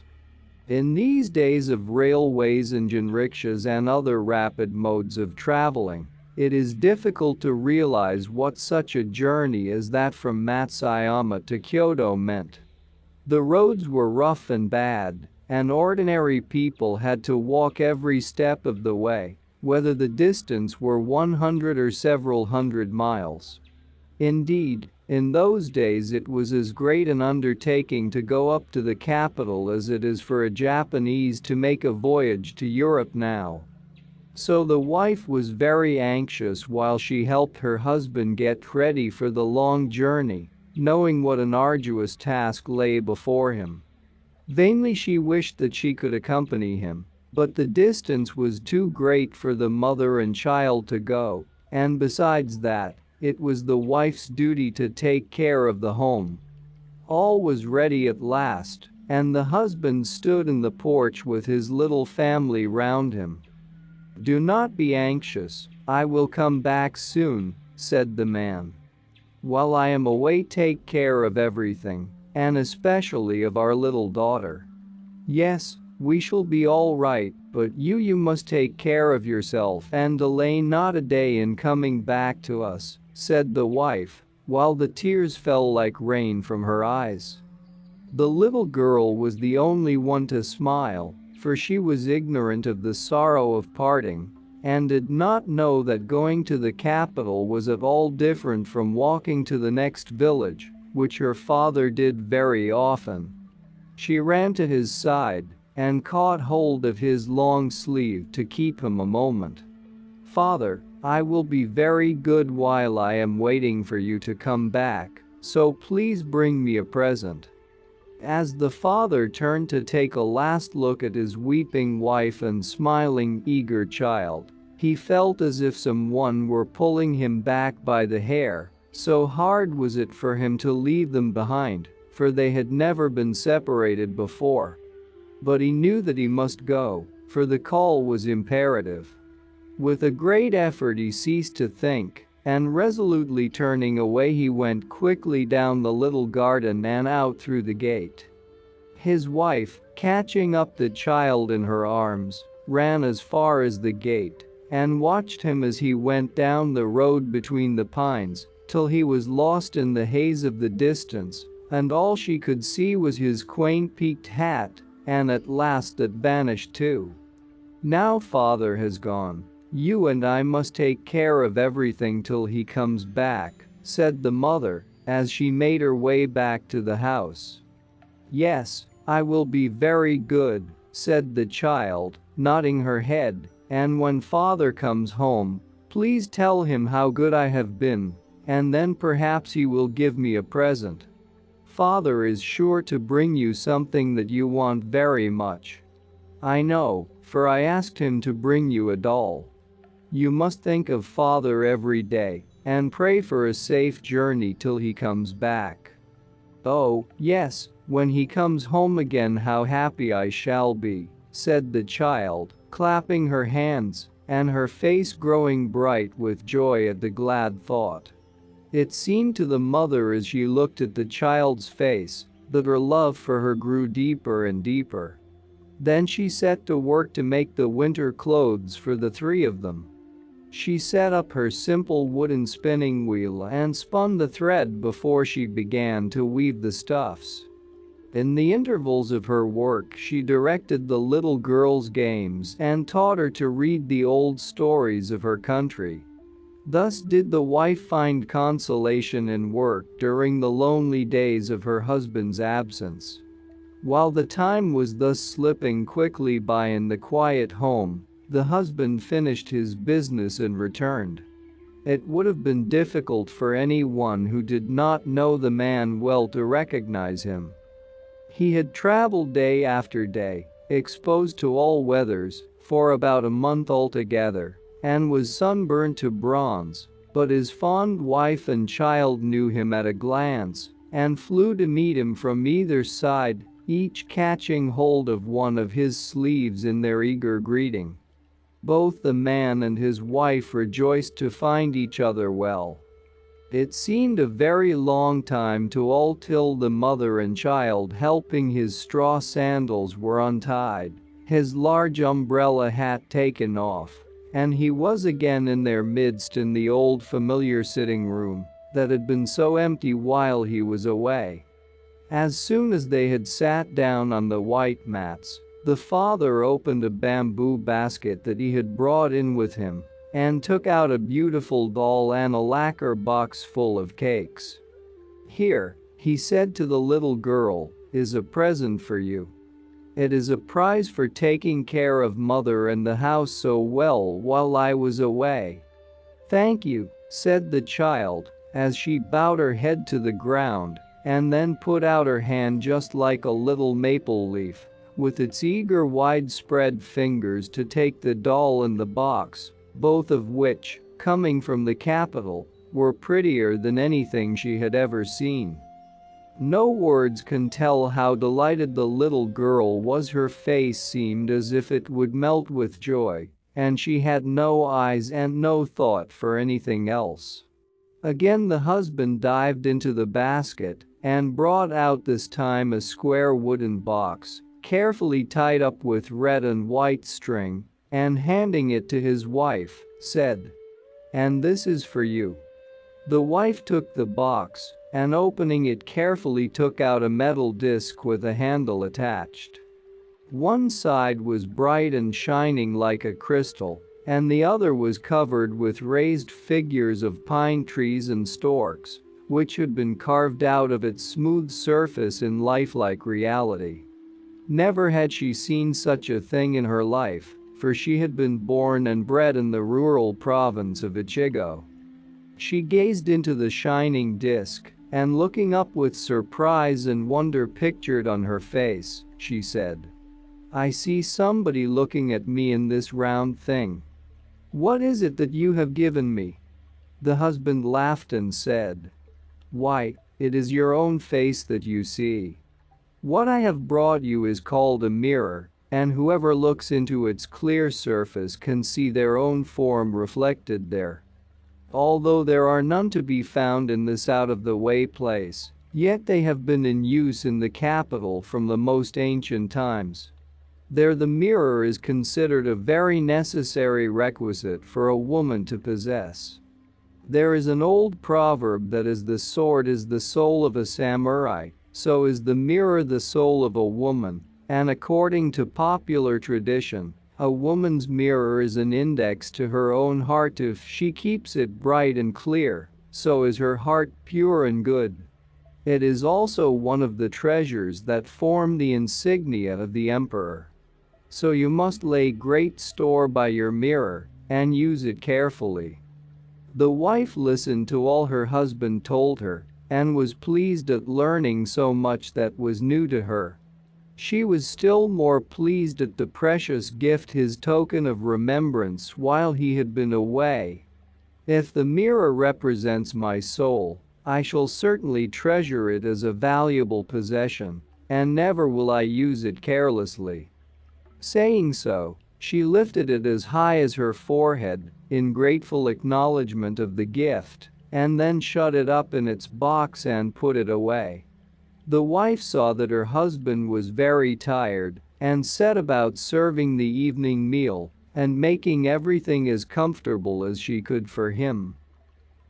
In these days of railways and jinrikshas and other rapid modes of traveling, it is difficult to realize what such a journey as that from Matsuyama to Kyoto meant. The roads were rough and bad, and ordinary people had to walk every step of the way, whether the distance were 100 or several hundred miles. Indeed, In those days it was as great an undertaking to go up to the capital as it is for a Japanese to make a voyage to Europe now. So the wife was very anxious while she helped her husband get ready for the long journey, knowing what an arduous task lay before him. Vainly she wished that she could accompany him, but the distance was too great for the mother and child to go, and besides that, it was the wife's duty to take care of the home. All was ready at last, and the husband stood in the porch with his little family round him. "Do not be anxious, I will come back soon," said the man. "While I am away, take care of everything, and especially of our little daughter. Yes, we shall be all right, but you must take care of yourself and delay not a day in coming back to us," said the wife, while the tears fell like rain from her eyes. The little girl was the only one to smile, for she was ignorant of the sorrow of parting and did not know that going to the capital was at all different from walking to the next village, which her father did very often. She ran to his side and caught hold of his long sleeve to keep him a moment. "Father, I will be very good while I am waiting for you to come back, so please bring me a present." As the father turned to take a last look at his weeping wife and smiling, eager child, he felt as if someone were pulling him back by the hair, so hard was it for him to leave them behind, for they had never been separated before. But he knew that he must go, for the call was imperative. With a great effort he ceased to think, and resolutely turning away he went quickly down the little garden and out through the gate. His wife, catching up the child in her arms, ran as far as the gate and watched him as he went down the road between the pines till he was lost in the haze of the distance, and all she could see was his quaint peaked hat, and at last that vanished too. "Now father has gone, you and I must take care of everything till he comes back," said the mother, as she made her way back to the house. "Yes, I will be very good," said the child, nodding her head, "and when father comes home, please tell him how good I have been, and then perhaps he will give me a present. Father is sure to bring you something that you want very much. I know, for I asked him to bring you a doll. You must think of father every day and pray for a safe journey till he comes back." "Oh, yes, when he comes home again how happy I shall be," said the child, clapping her hands and her face growing bright with joy at the glad thought. It seemed to the mother as she looked at the child's face that her love for her grew deeper and deeper. Then she set to work to make the winter clothes for the three of them. She set up her simple wooden spinning wheel and spun the thread before she began to weave the stuffs. In the intervals of her work she directed the little girl's games and taught her to read the old stories of her country. Thus did the wife find consolation in work during the lonely days of her husband's absence. While the time was thus slipping quickly by in the quiet home, the husband finished his business and returned. It would have been difficult for anyone who did not know the man well to recognize him. He had traveled day after day, exposed to all weathers, for about a month altogether, and was sunburned to bronze, but his fond wife and child knew him at a glance and flew to meet him from either side, each catching hold of one of his sleeves in their eager greeting. Both the man and his wife rejoiced to find each other well. It seemed a very long time to all till the mother and child helping his straw sandals were untied, his large umbrella hat taken off, and he was again in their midst in the old familiar sitting room that had been so empty while he was away. As soon as they had sat down on the white mats, the father opened a bamboo basket that he had brought in with him and took out a beautiful doll and a lacquer box full of cakes. "Here," he said to the little girl, "is a present for you. It is a prize for taking care of mother and the house so well while I was away." "Thank you," said the child, as she bowed her head to the ground and then put out her hand just like a little maple leaf, with its eager widespread fingers to take the doll and the box, both of which, coming from the capital, were prettier than anything she had ever seen. No words can tell how delighted the little girl was. Her face seemed as if it would melt with joy, and she had no eyes and no thought for anything else. Again the husband dived into the basket and brought out this time a square wooden box, carefully tied up with red and white string, and handing it to his wife, said, "And this is for you." The wife took the box and opening it carefully took out a metal disc with a handle attached. One side was bright and shining like a crystal, and the other was covered with raised figures of pine trees and storks, which had been carved out of its smooth surface in lifelike reality. Never had she seen such a thing in her life, for she had been born and bred in the rural province of Ichigo. She gazed into the shining disc, and looking up with surprise and wonder pictured on her face, she said, "I see somebody looking at me in this round thing. What is it that you have given me?" The husband laughed and said, "Why, it is your own face that you see. What I have brought you is called a mirror, and whoever looks into its clear surface can see their own form reflected there. Although there are none to be found in this out-of-the-way place, yet they have been in use in the capital from the most ancient times. There the mirror is considered a very necessary requisite for a woman to possess. There is an old proverb that as the sword is the soul of a samurai, so is the mirror the soul of a woman, and according to popular tradition, a woman's mirror is an index to her own heart. If she keeps it bright and clear, so is her heart pure and good. It is also one of the treasures that form the insignia of the emperor. So you must lay great store by your mirror and use it carefully." The wife listened to all her husband told her and was pleased at learning so much that was new to her. She was still more pleased at the precious gift, his token of remembrance while he had been away. "If the mirror represents my soul, I shall certainly treasure it as a valuable possession, and never will I use it carelessly." Saying so, she lifted it as high as her forehead in grateful acknowledgement of the gift, and then shut it up in its box and put it away. The wife saw that her husband was very tired and set about serving the evening meal and making everything as comfortable as she could for him.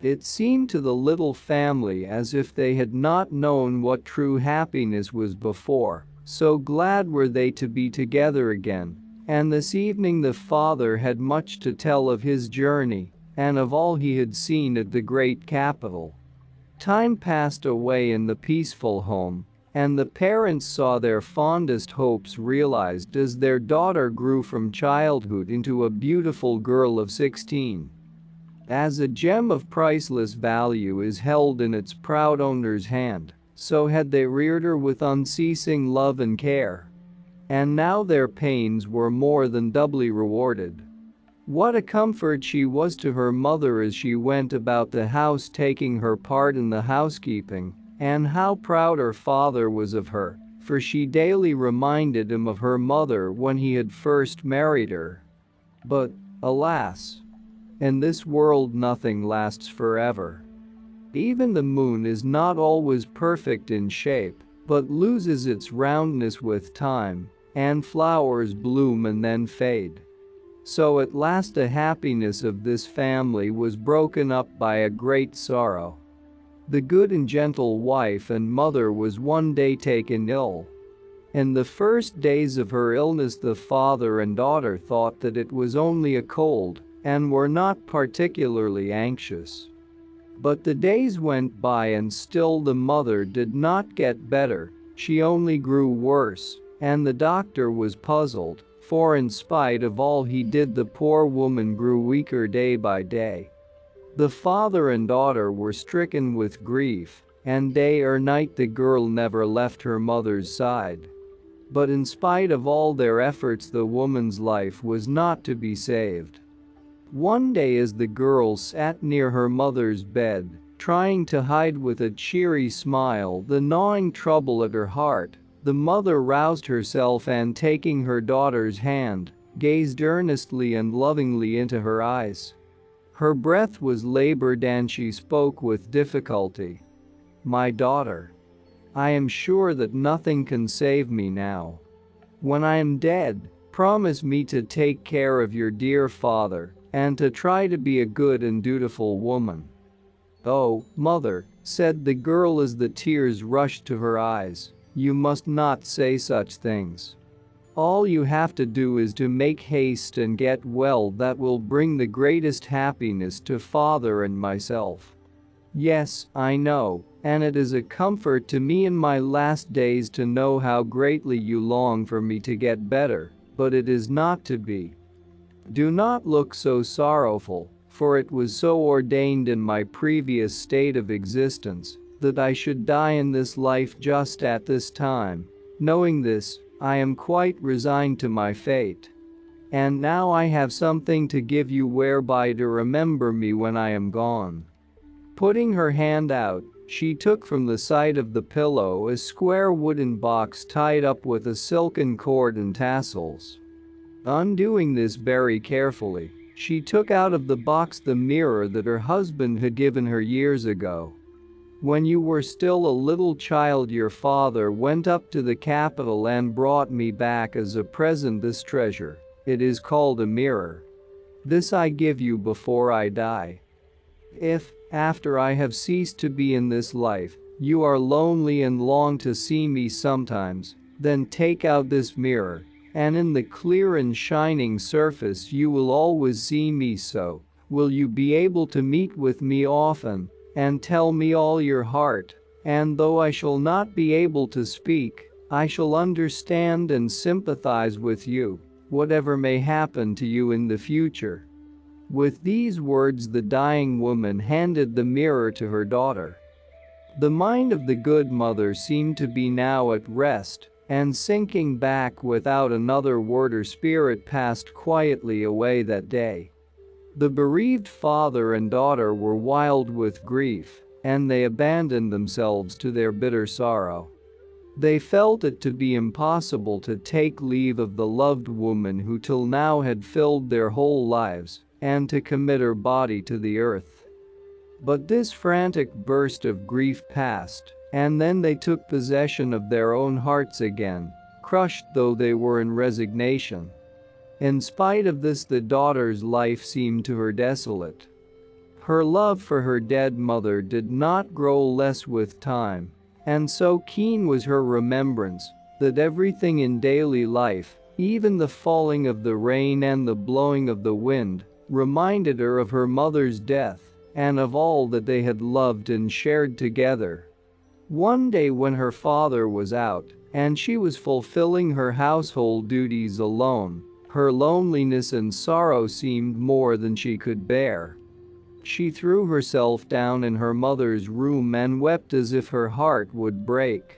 It seemed to the little family as if they had not known what true happiness was before, so glad were they to be together again, and this evening the father had much to tell of his journey and of all he had seen at the great capital. Time passed away in the peaceful home, and the parents saw their fondest hopes realized as their daughter grew from childhood into a beautiful girl of 16. As a gem of priceless value is held in its proud owner's hand, so had they reared her with unceasing love and care. And now their pains were more than doubly rewarded. What a comfort she was to her mother as she went about the house taking her part in the housekeeping, and how proud her father was of her, for she daily reminded him of her mother when he had first married her. But, alas! In this world nothing lasts forever. Even the moon is not always perfect in shape, but loses its roundness with time, and flowers bloom and then fade. So at last the happiness of this family was broken up by a great sorrow. The good and gentle wife and mother was one day taken ill. In the first days of her illness the father and daughter thought that it was only a cold and were not particularly anxious. But the days went by and still the mother did not get better, she only grew worse, and the doctor was puzzled, for in spite of all he did the poor woman grew weaker day by day. The father and daughter were stricken with grief, and day or night the girl never left her mother's side. But in spite of all their efforts the woman's life was not to be saved. One day as the girl sat near her mother's bed, trying to hide with a cheery smile the gnawing trouble at her heart, the mother roused herself and taking her daughter's hand, gazed earnestly and lovingly into her eyes. Her breath was labored and she spoke with difficulty. "My daughter, I am sure that nothing can save me now. When I am dead, promise me to take care of your dear father and to try to be a good and dutiful woman." "Oh, mother," said the girl as the tears rushed to her eyes, "you must not say such things. All you have to do is to make haste and get well. That will bring the greatest happiness to father and myself. Yes, I know, and it is a comfort to me in my last days to know how greatly you long for me to get better, but it is not to be. Do not look so sorrowful, for it was so ordained in my previous state of existence that I should die in this life just at this time. Knowing this, I am quite resigned to my fate. And now I have something to give you whereby to remember me when I am gone." Putting her hand out, she took from the side of the pillow a square wooden box tied up with a silken cord and tassels. Undoing this very carefully, she took out of the box the mirror that her husband had given her years ago. "When you were still a little child, your father went up to the capital and brought me back as a present this treasure. It is called a mirror. This I give you before I die. If, after I have ceased to be in this life, you are lonely and long to see me sometimes, then take out this mirror, and in the clear and shining surface you will always see me. So will you be able to meet with me often and tell me all your heart, and though I shall not be able to speak, I shall understand and sympathize with you, whatever may happen to you in the future." With these words the dying woman handed the mirror to her daughter. The mind of the good mother seemed to be now at rest, and sinking back without another word her spirit passed quietly away that day. The bereaved father and daughter were wild with grief, and they abandoned themselves to their bitter sorrow. They felt it to be impossible to take leave of the loved woman who till now had filled their whole lives, and to commit her body to the earth. But this frantic burst of grief passed, and then they took possession of their own hearts again, crushed though they were in resignation. In spite of this, the daughter's life seemed to her desolate. Her love for her dead mother did not grow less with time, and so keen was her remembrance that everything in daily life, even the falling of the rain and the blowing of the wind, reminded her of her mother's death and of all that they had loved and shared together. One day when her father was out and she was fulfilling her household duties alone, her loneliness and sorrow seemed more than she could bear. She threw herself down in her mother's room and wept as if her heart would break.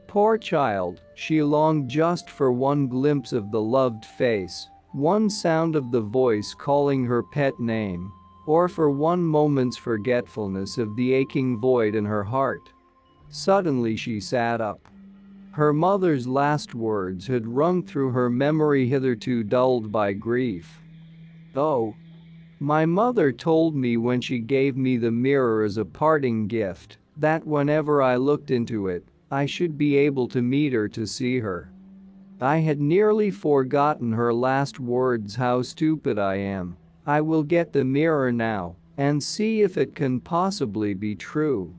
Poor child, she longed just for one glimpse of the loved face, one sound of the voice calling her pet name, or for one moment's forgetfulness of the aching void in her heart. Suddenly she sat up. Her mother's last words had rung through her memory hitherto dulled by grief. "Oh, my mother told me when she gave me the mirror as a parting gift that whenever I looked into it, I should be able to meet her, to see her. I had nearly forgotten her last words. How stupid I am. I will get the mirror now and see if it can possibly be true."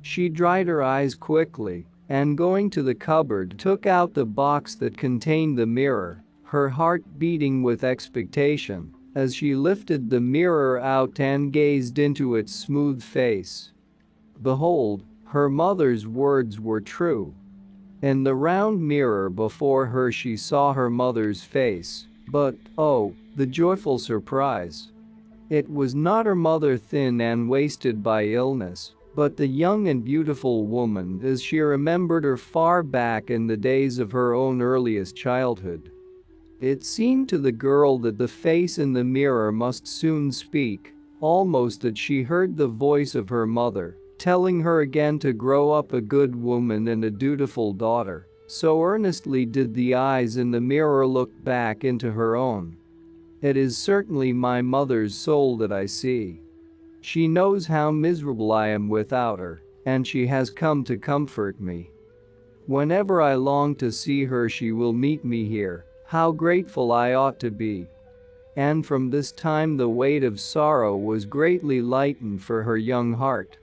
She dried her eyes quickly and going to the cupboard took out the box that contained the mirror, her heart beating with expectation as she lifted the mirror out and gazed into its smooth face. Behold, her mother's words were true. In the round mirror before her she saw her mother's face, but, oh, the joyful surprise. It was not her mother, thin and wasted by illness, but the young and beautiful woman as she remembered her far back in the days of her own earliest childhood. It seemed to the girl that the face in the mirror must soon speak, almost that she heard the voice of her mother, telling her again to grow up a good woman and a dutiful daughter. So earnestly did the eyes in the mirror look back into her own. It is certainly my mother's soul that I see. She knows how miserable I am without her, and she has come to comfort me. Whenever I long to see her she will meet me here. How grateful I ought to be. And from this time the weight of sorrow was greatly lightened for her young heart.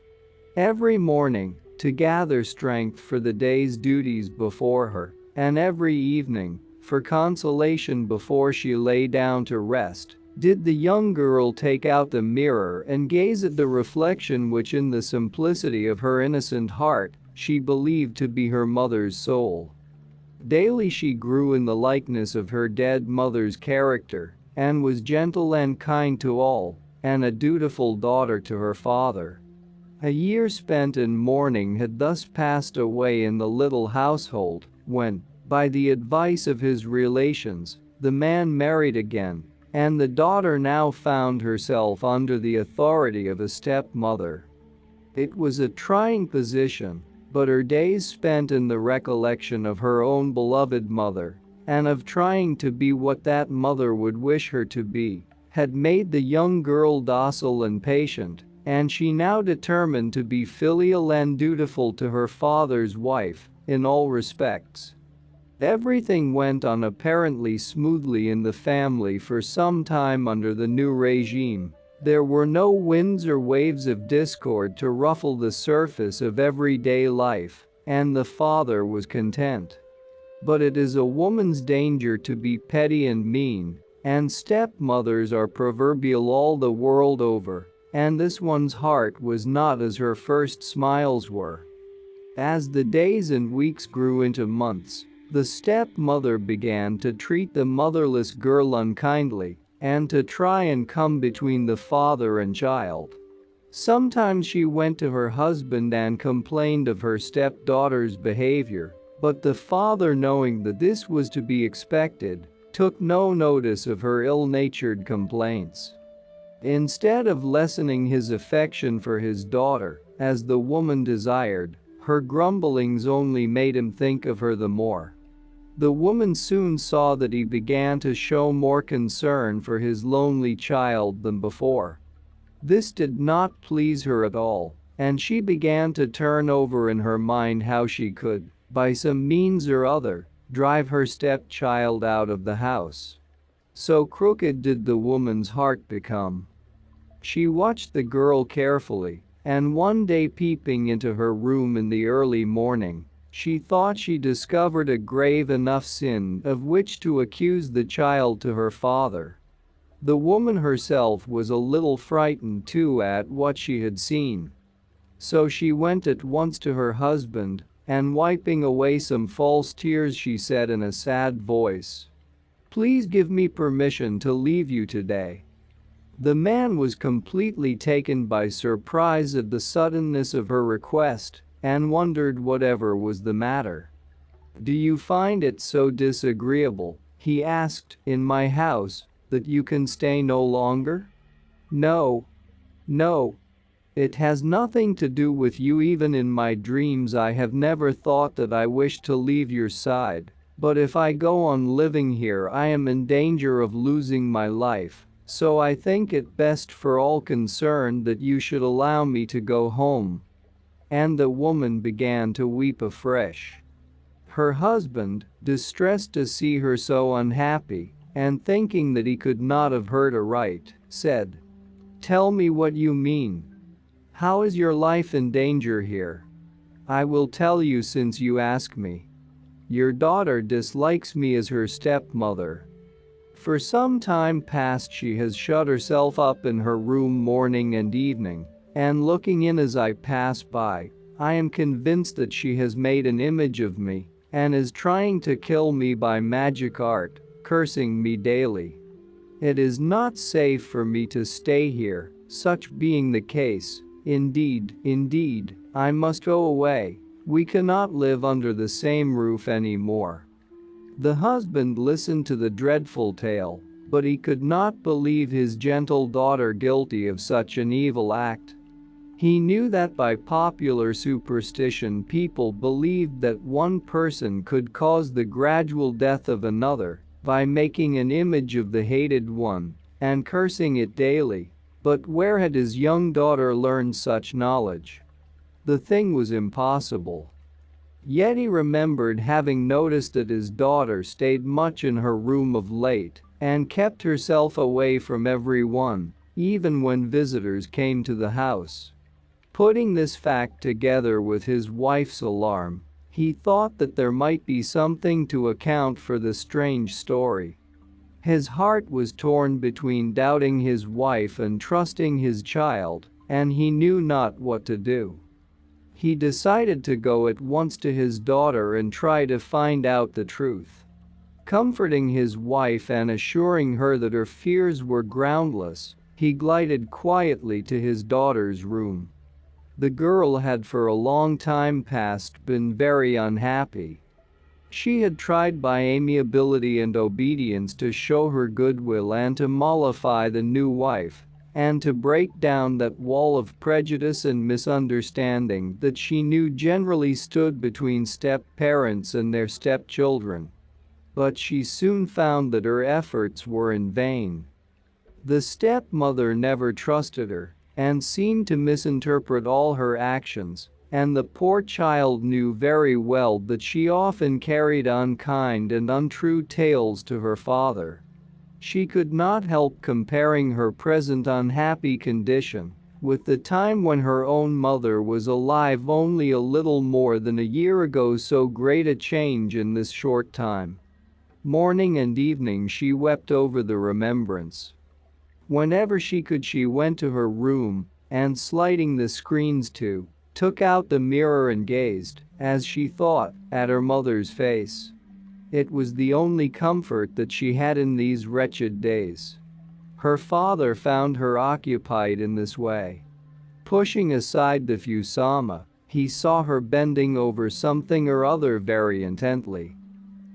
Every morning, to gather strength for the day's duties before her, and every evening, for consolation before she lay down to rest, did the young girl take out the mirror and gaze at the reflection which in the simplicity of her innocent heart, she believed to be her mother's soul. Daily she grew in the likeness of her dead mother's character, and was gentle and kind to all, and a dutiful daughter to her father. A year spent in mourning had thus passed away in the little household, when, by the advice of his relations, the man married again, and the daughter now found herself under the authority of a stepmother. It was a trying position, but her days spent in the recollection of her own beloved mother, and of trying to be what that mother would wish her to be, had made the young girl docile and patient, and she now determined to be filial and dutiful to her father's wife, in all respects. Everything went on apparently smoothly in the family for some time under the new regime. There were no winds or waves of discord to ruffle the surface of everyday life, and the father was content. But it is a woman's danger to be petty and mean, and stepmothers are proverbial all the world over, and this one's heart was not as her first smiles were. As the days and weeks grew into months, the stepmother began to treat the motherless girl unkindly, and to try and come between the father and child. Sometimes she went to her husband and complained of her stepdaughter's behavior, but the father, knowing that this was to be expected, took no notice of her ill-natured complaints. Instead of lessening his affection for his daughter, as the woman desired, her grumblings only made him think of her the more. The woman soon saw that he began to show more concern for his lonely child than before. This did not please her at all, and she began to turn over in her mind how she could, by some means or other, drive her stepchild out of the house. So crooked did the woman's heart become. She watched the girl carefully, and one day, peeping into her room in the early morning, she thought she discovered a grave enough sin of which to accuse the child to her father. The woman herself was a little frightened too at what she had seen. So she went at once to her husband, and wiping away some false tears she said in a sad voice, "Please give me permission to leave you today." The man was completely taken by surprise at the suddenness of her request, and wondered whatever was the matter. "Do you find it so disagreeable," he asked, "in my house, that you can stay no longer?" "No. No. It has nothing to do with you. Even in my dreams I have never thought that I wished to leave your side, but if I go on living here I am in danger of losing my life, so I think it best for all concerned that you should allow me to go home." And the woman began to weep afresh. Her husband, distressed to see her so unhappy, and thinking that he could not have heard aright, said, "Tell me what you mean. How is your life in danger here?" "I will tell you since you ask me. Your daughter dislikes me as her stepmother. For some time past she has shut herself up in her room morning and evening, and looking in as I pass by, I am convinced that she has made an image of me and is trying to kill me by magic art, cursing me daily. It is not safe for me to stay here, such being the case. Indeed, I must go away. We cannot live under the same roof anymore." The husband listened to the dreadful tale, but he could not believe his gentle daughter guilty of such an evil act. He knew that by popular superstition people believed that one person could cause the gradual death of another by making an image of the hated one and cursing it daily, but where had his young daughter learned such knowledge? The thing was impossible. Yet he remembered having noticed that his daughter stayed much in her room of late and kept herself away from everyone, even when visitors came to the house. Putting this fact together with his wife's alarm, he thought that there might be something to account for the strange story. His heart was torn between doubting his wife and trusting his child, and he knew not what to do. He decided to go at once to his daughter and try to find out the truth. Comforting his wife and assuring her that her fears were groundless, he glided quietly to his daughter's room. The girl had for a long time past been very unhappy. She had tried by amiability and obedience to show her goodwill and to mollify the new wife, and to break down that wall of prejudice and misunderstanding that she knew generally stood between step-parents and their stepchildren. But she soon found that her efforts were in vain. The stepmother never trusted her and seemed to misinterpret all her actions, and the poor child knew very well that she often carried unkind and untrue tales to her father. She could not help comparing her present unhappy condition with the time when her own mother was alive only a little more than a year ago. So great a change in this short time. Morning and evening she wept over the remembrance. Whenever she could she went to her room and, sliding the screens to, took out the mirror and gazed, as she thought, at her mother's face. It was the only comfort that she had in these wretched days. Her father found her occupied in this way. Pushing aside the fusama, he saw her bending over something or other very intently.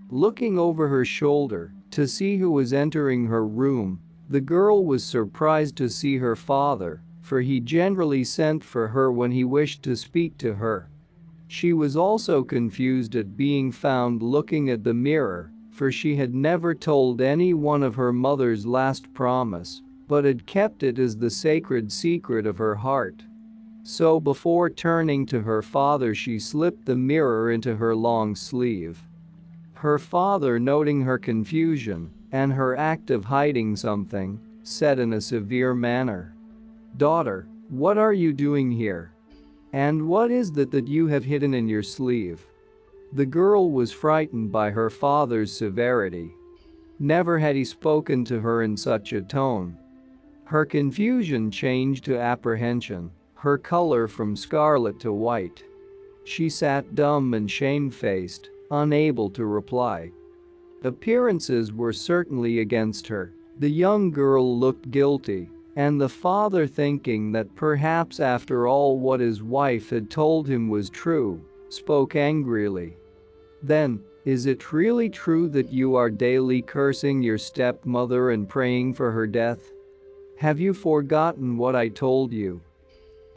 Looking over her shoulder to see who was entering her room, the girl was surprised to see her father, for he generally sent for her when he wished to speak to her. She was also confused at being found looking at the mirror, for she had never told anyone of her mother's last promise, but had kept it as the sacred secret of her heart. So before turning to her father she slipped the mirror into her long sleeve. Her father, noting her confusion and her act of hiding something, said in a severe manner, "Daughter, what are you doing here? And what is that you have hidden in your sleeve?" The girl was frightened by her father's severity. Never had he spoken to her in such a tone. Her confusion changed to apprehension, her color from scarlet to white. She sat dumb and shamefaced, unable to reply. Appearances were certainly against her. The young girl looked guilty, and the father, thinking that perhaps after all what his wife had told him was true, spoke angrily. "Then, is it really true that you are daily cursing your stepmother and praying for her death? Have you forgotten what I told you?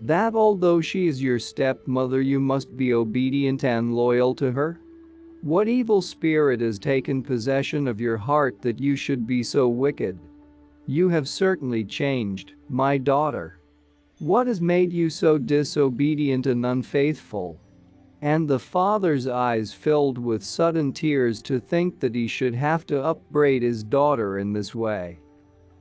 That although she is your stepmother you must be obedient and loyal to her? What evil spirit has taken possession of your heart that you should be so wicked? You have certainly changed, my daughter. What has made you so disobedient and unfaithful?" And the father's eyes filled with sudden tears to think that he should have to upbraid his daughter in this way.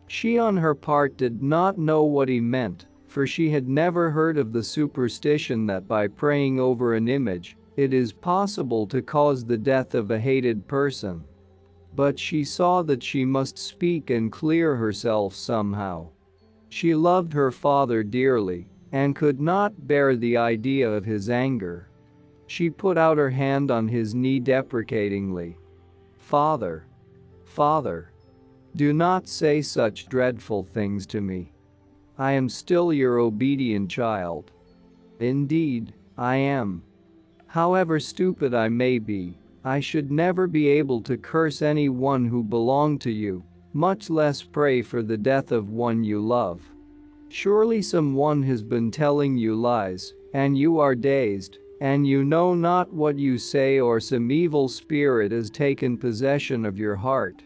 She on her part did not know what he meant, for she had never heard of the superstition that by praying over an image, it is possible to cause the death of a hated person. But she saw that she must speak and clear herself somehow. She loved her father dearly and could not bear the idea of his anger. She put out her hand on his knee deprecatingly. "Father, father, do not say such dreadful things to me. I am still your obedient child. Indeed, I am. However stupid I may be, I should never be able to curse anyone who belonged to you, much less pray for the death of one you love. Surely someone has been telling you lies, and you are dazed, and you know not what you say, or some evil spirit has taken possession of your heart.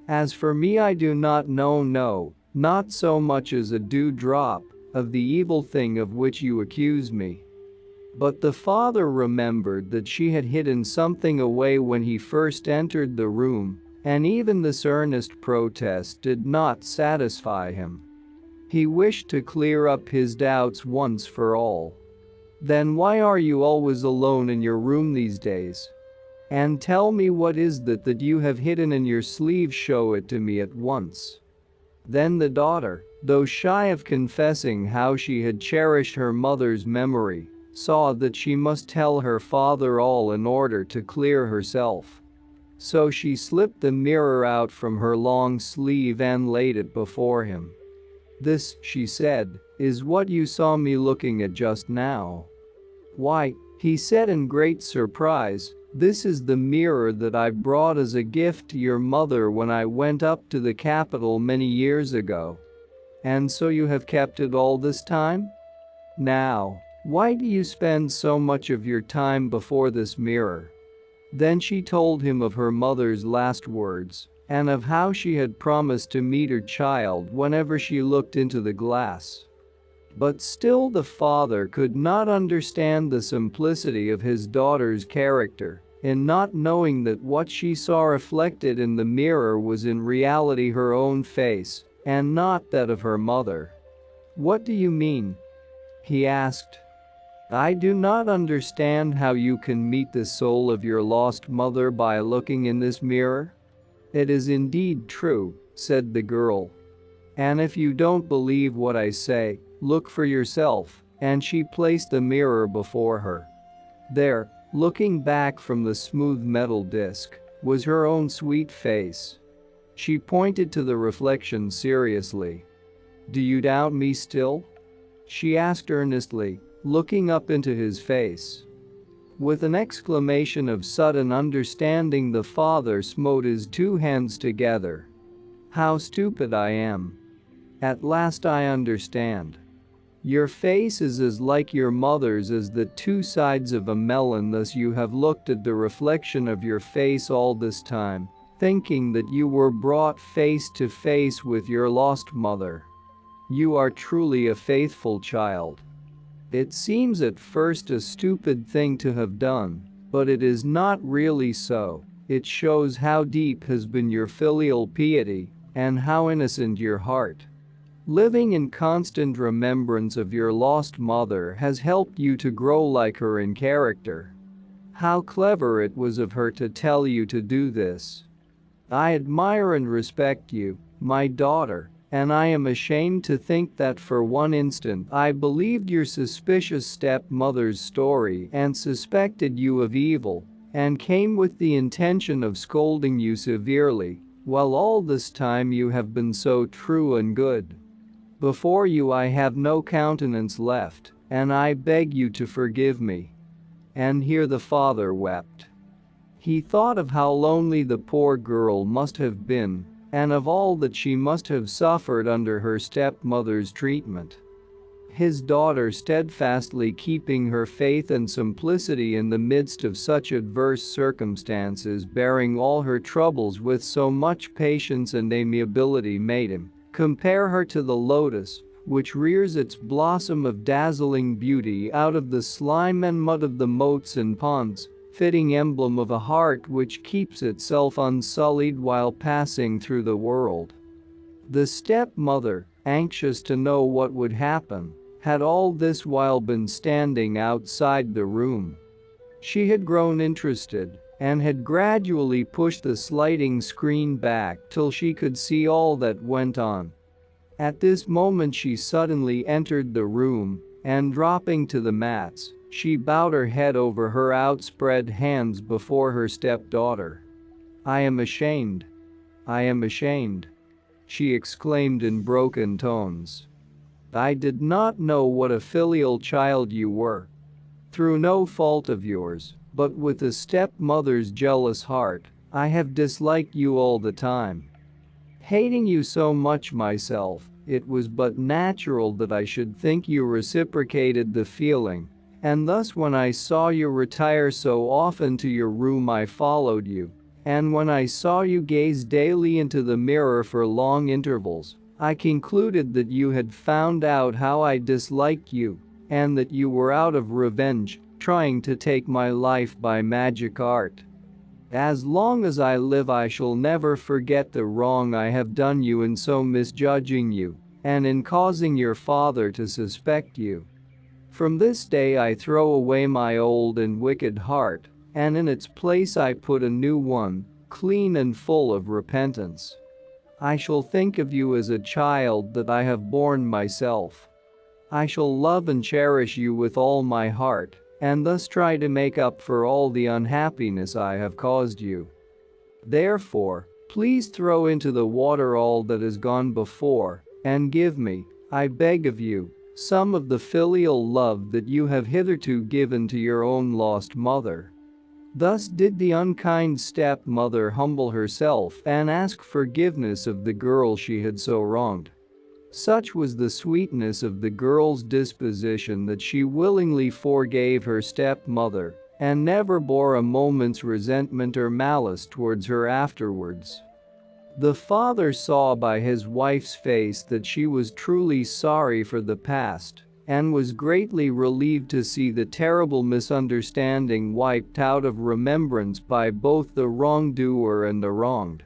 As for me, I do not know, no, not so much as a dewdrop, of the evil thing of which you accuse me." But the father remembered that she had hidden something away when he first entered the room, and even this earnest protest did not satisfy him. He wished to clear up his doubts once for all. "Then why are you always alone in your room these days? And tell me, what is that you have hidden in your sleeve? Show it to me at once." Then the daughter, though shy of confessing how she had cherished her mother's memory, saw that she must tell her father all in order to clear herself. So she slipped the mirror out from her long sleeve and laid it before him. "This," she said, "is what you saw me looking at just now." "Why," he said in great surprise, "this is the mirror that I brought as a gift to your mother when I went up to the capital many years ago. And so you have kept it all this time? Now, why do you spend so much of your time before this mirror?" Then she told him of her mother's last words, and of how she had promised to meet her child whenever she looked into the glass. But still the father could not understand the simplicity of his daughter's character, in not knowing that what she saw reflected in the mirror was in reality her own face, and not that of her mother. "What do you mean?" he asked. "I do not understand how you can meet the soul of your lost mother by looking in this mirror." "It is indeed true," said the girl. "And if you don't believe what I say, look for yourself," and she placed the mirror before her. There, looking back from the smooth metal disc, was her own sweet face. She pointed to the reflection seriously. "Do you doubt me still?" she asked earnestly, looking up into his face. With an exclamation of sudden understanding, the father smote his two hands together. "How stupid I am! At last I understand. Your face is as like your mother's as the two sides of a melon. Thus you have looked at the reflection of your face all this time, thinking that you were brought face to face with your lost mother. You are truly a faithful child. It seems at first a stupid thing to have done, but it is not really so. It shows how deep has been your filial piety, and how innocent your heart. Living in constant remembrance of your lost mother has helped you to grow like her in character. How clever it was of her to tell you to do this. I admire and respect you, my daughter, and I am ashamed to think that for one instant I believed your suspicious stepmother's story and suspected you of evil, and came with the intention of scolding you severely, while all this time you have been so true and good. Before you I have no countenance left, and I beg you to forgive me." And here the father wept. He thought of how lonely the poor girl must have been, and of all that she must have suffered under her stepmother's treatment. His daughter steadfastly keeping her faith and simplicity in the midst of such adverse circumstances, bearing all her troubles with so much patience and amiability, made him compare her to the lotus, which rears its blossom of dazzling beauty out of the slime and mud of the moats and ponds, fitting emblem of a heart which keeps itself unsullied while passing through the world. The stepmother, anxious to know what would happen, had all this while been standing outside the room. She had grown interested, and had gradually pushed the sliding screen back till she could see all that went on. At this moment she suddenly entered the room, and dropping to the mats, she bowed her head over her outspread hands before her stepdaughter. "I am ashamed. I am ashamed," she exclaimed in broken tones. "I did not know what a filial child you were. Through no fault of yours, but with a stepmother's jealous heart, I have disliked you all the time. Hating you so much myself, it was but natural that I should think you reciprocated the feeling, and thus when I saw you retire so often to your room I followed you, and when I saw you gaze daily into the mirror for long intervals, I concluded that you had found out how I disliked you, and that you were out of revenge, trying to take my life by magic art. As long as I live I shall never forget the wrong I have done you in so misjudging you, and in causing your father to suspect you. From this day I throw away my old and wicked heart, and in its place I put a new one, clean and full of repentance. I shall think of you as a child that I have borne myself. I shall love and cherish you with all my heart, and thus try to make up for all the unhappiness I have caused you. Therefore, please throw into the water all that has gone before, and give me, I beg of you, some of the filial love that you have hitherto given to your own lost mother." Thus did the unkind stepmother humble herself and ask forgiveness of the girl she had so wronged. Such was the sweetness of the girl's disposition that she willingly forgave her stepmother and never bore a moment's resentment or malice towards her afterwards. The father saw by his wife's face that she was truly sorry for the past, and was greatly relieved to see the terrible misunderstanding wiped out of remembrance by both the wrongdoer and the wronged.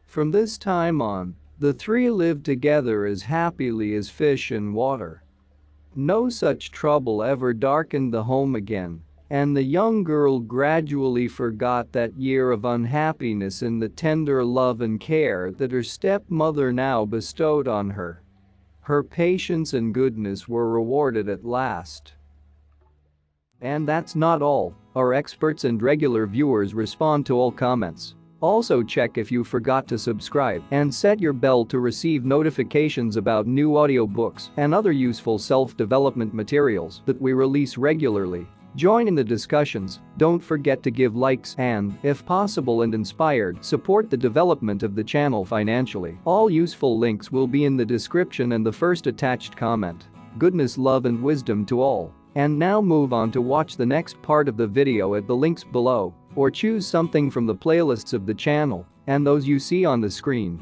From this time on, the three lived together as happily as fish in water. No such trouble ever darkened the home again, and the young girl gradually forgot that year of unhappiness in the tender love and care that her stepmother now bestowed on her. Her patience and goodness were rewarded at last. And that's not all. Our experts and regular viewers respond to all comments. Also check if you forgot to subscribe and set your bell to receive notifications about new audiobooks and other useful self-development materials that we release regularly. Join in the discussions, don't forget to give likes and, if possible and inspired, support the development of the channel financially. All useful links will be in the description and the first attached comment. Goodness, love and wisdom to all. And now move on to watch the next part of the video at the links below, or choose something from the playlists of the channel and those you see on the screen.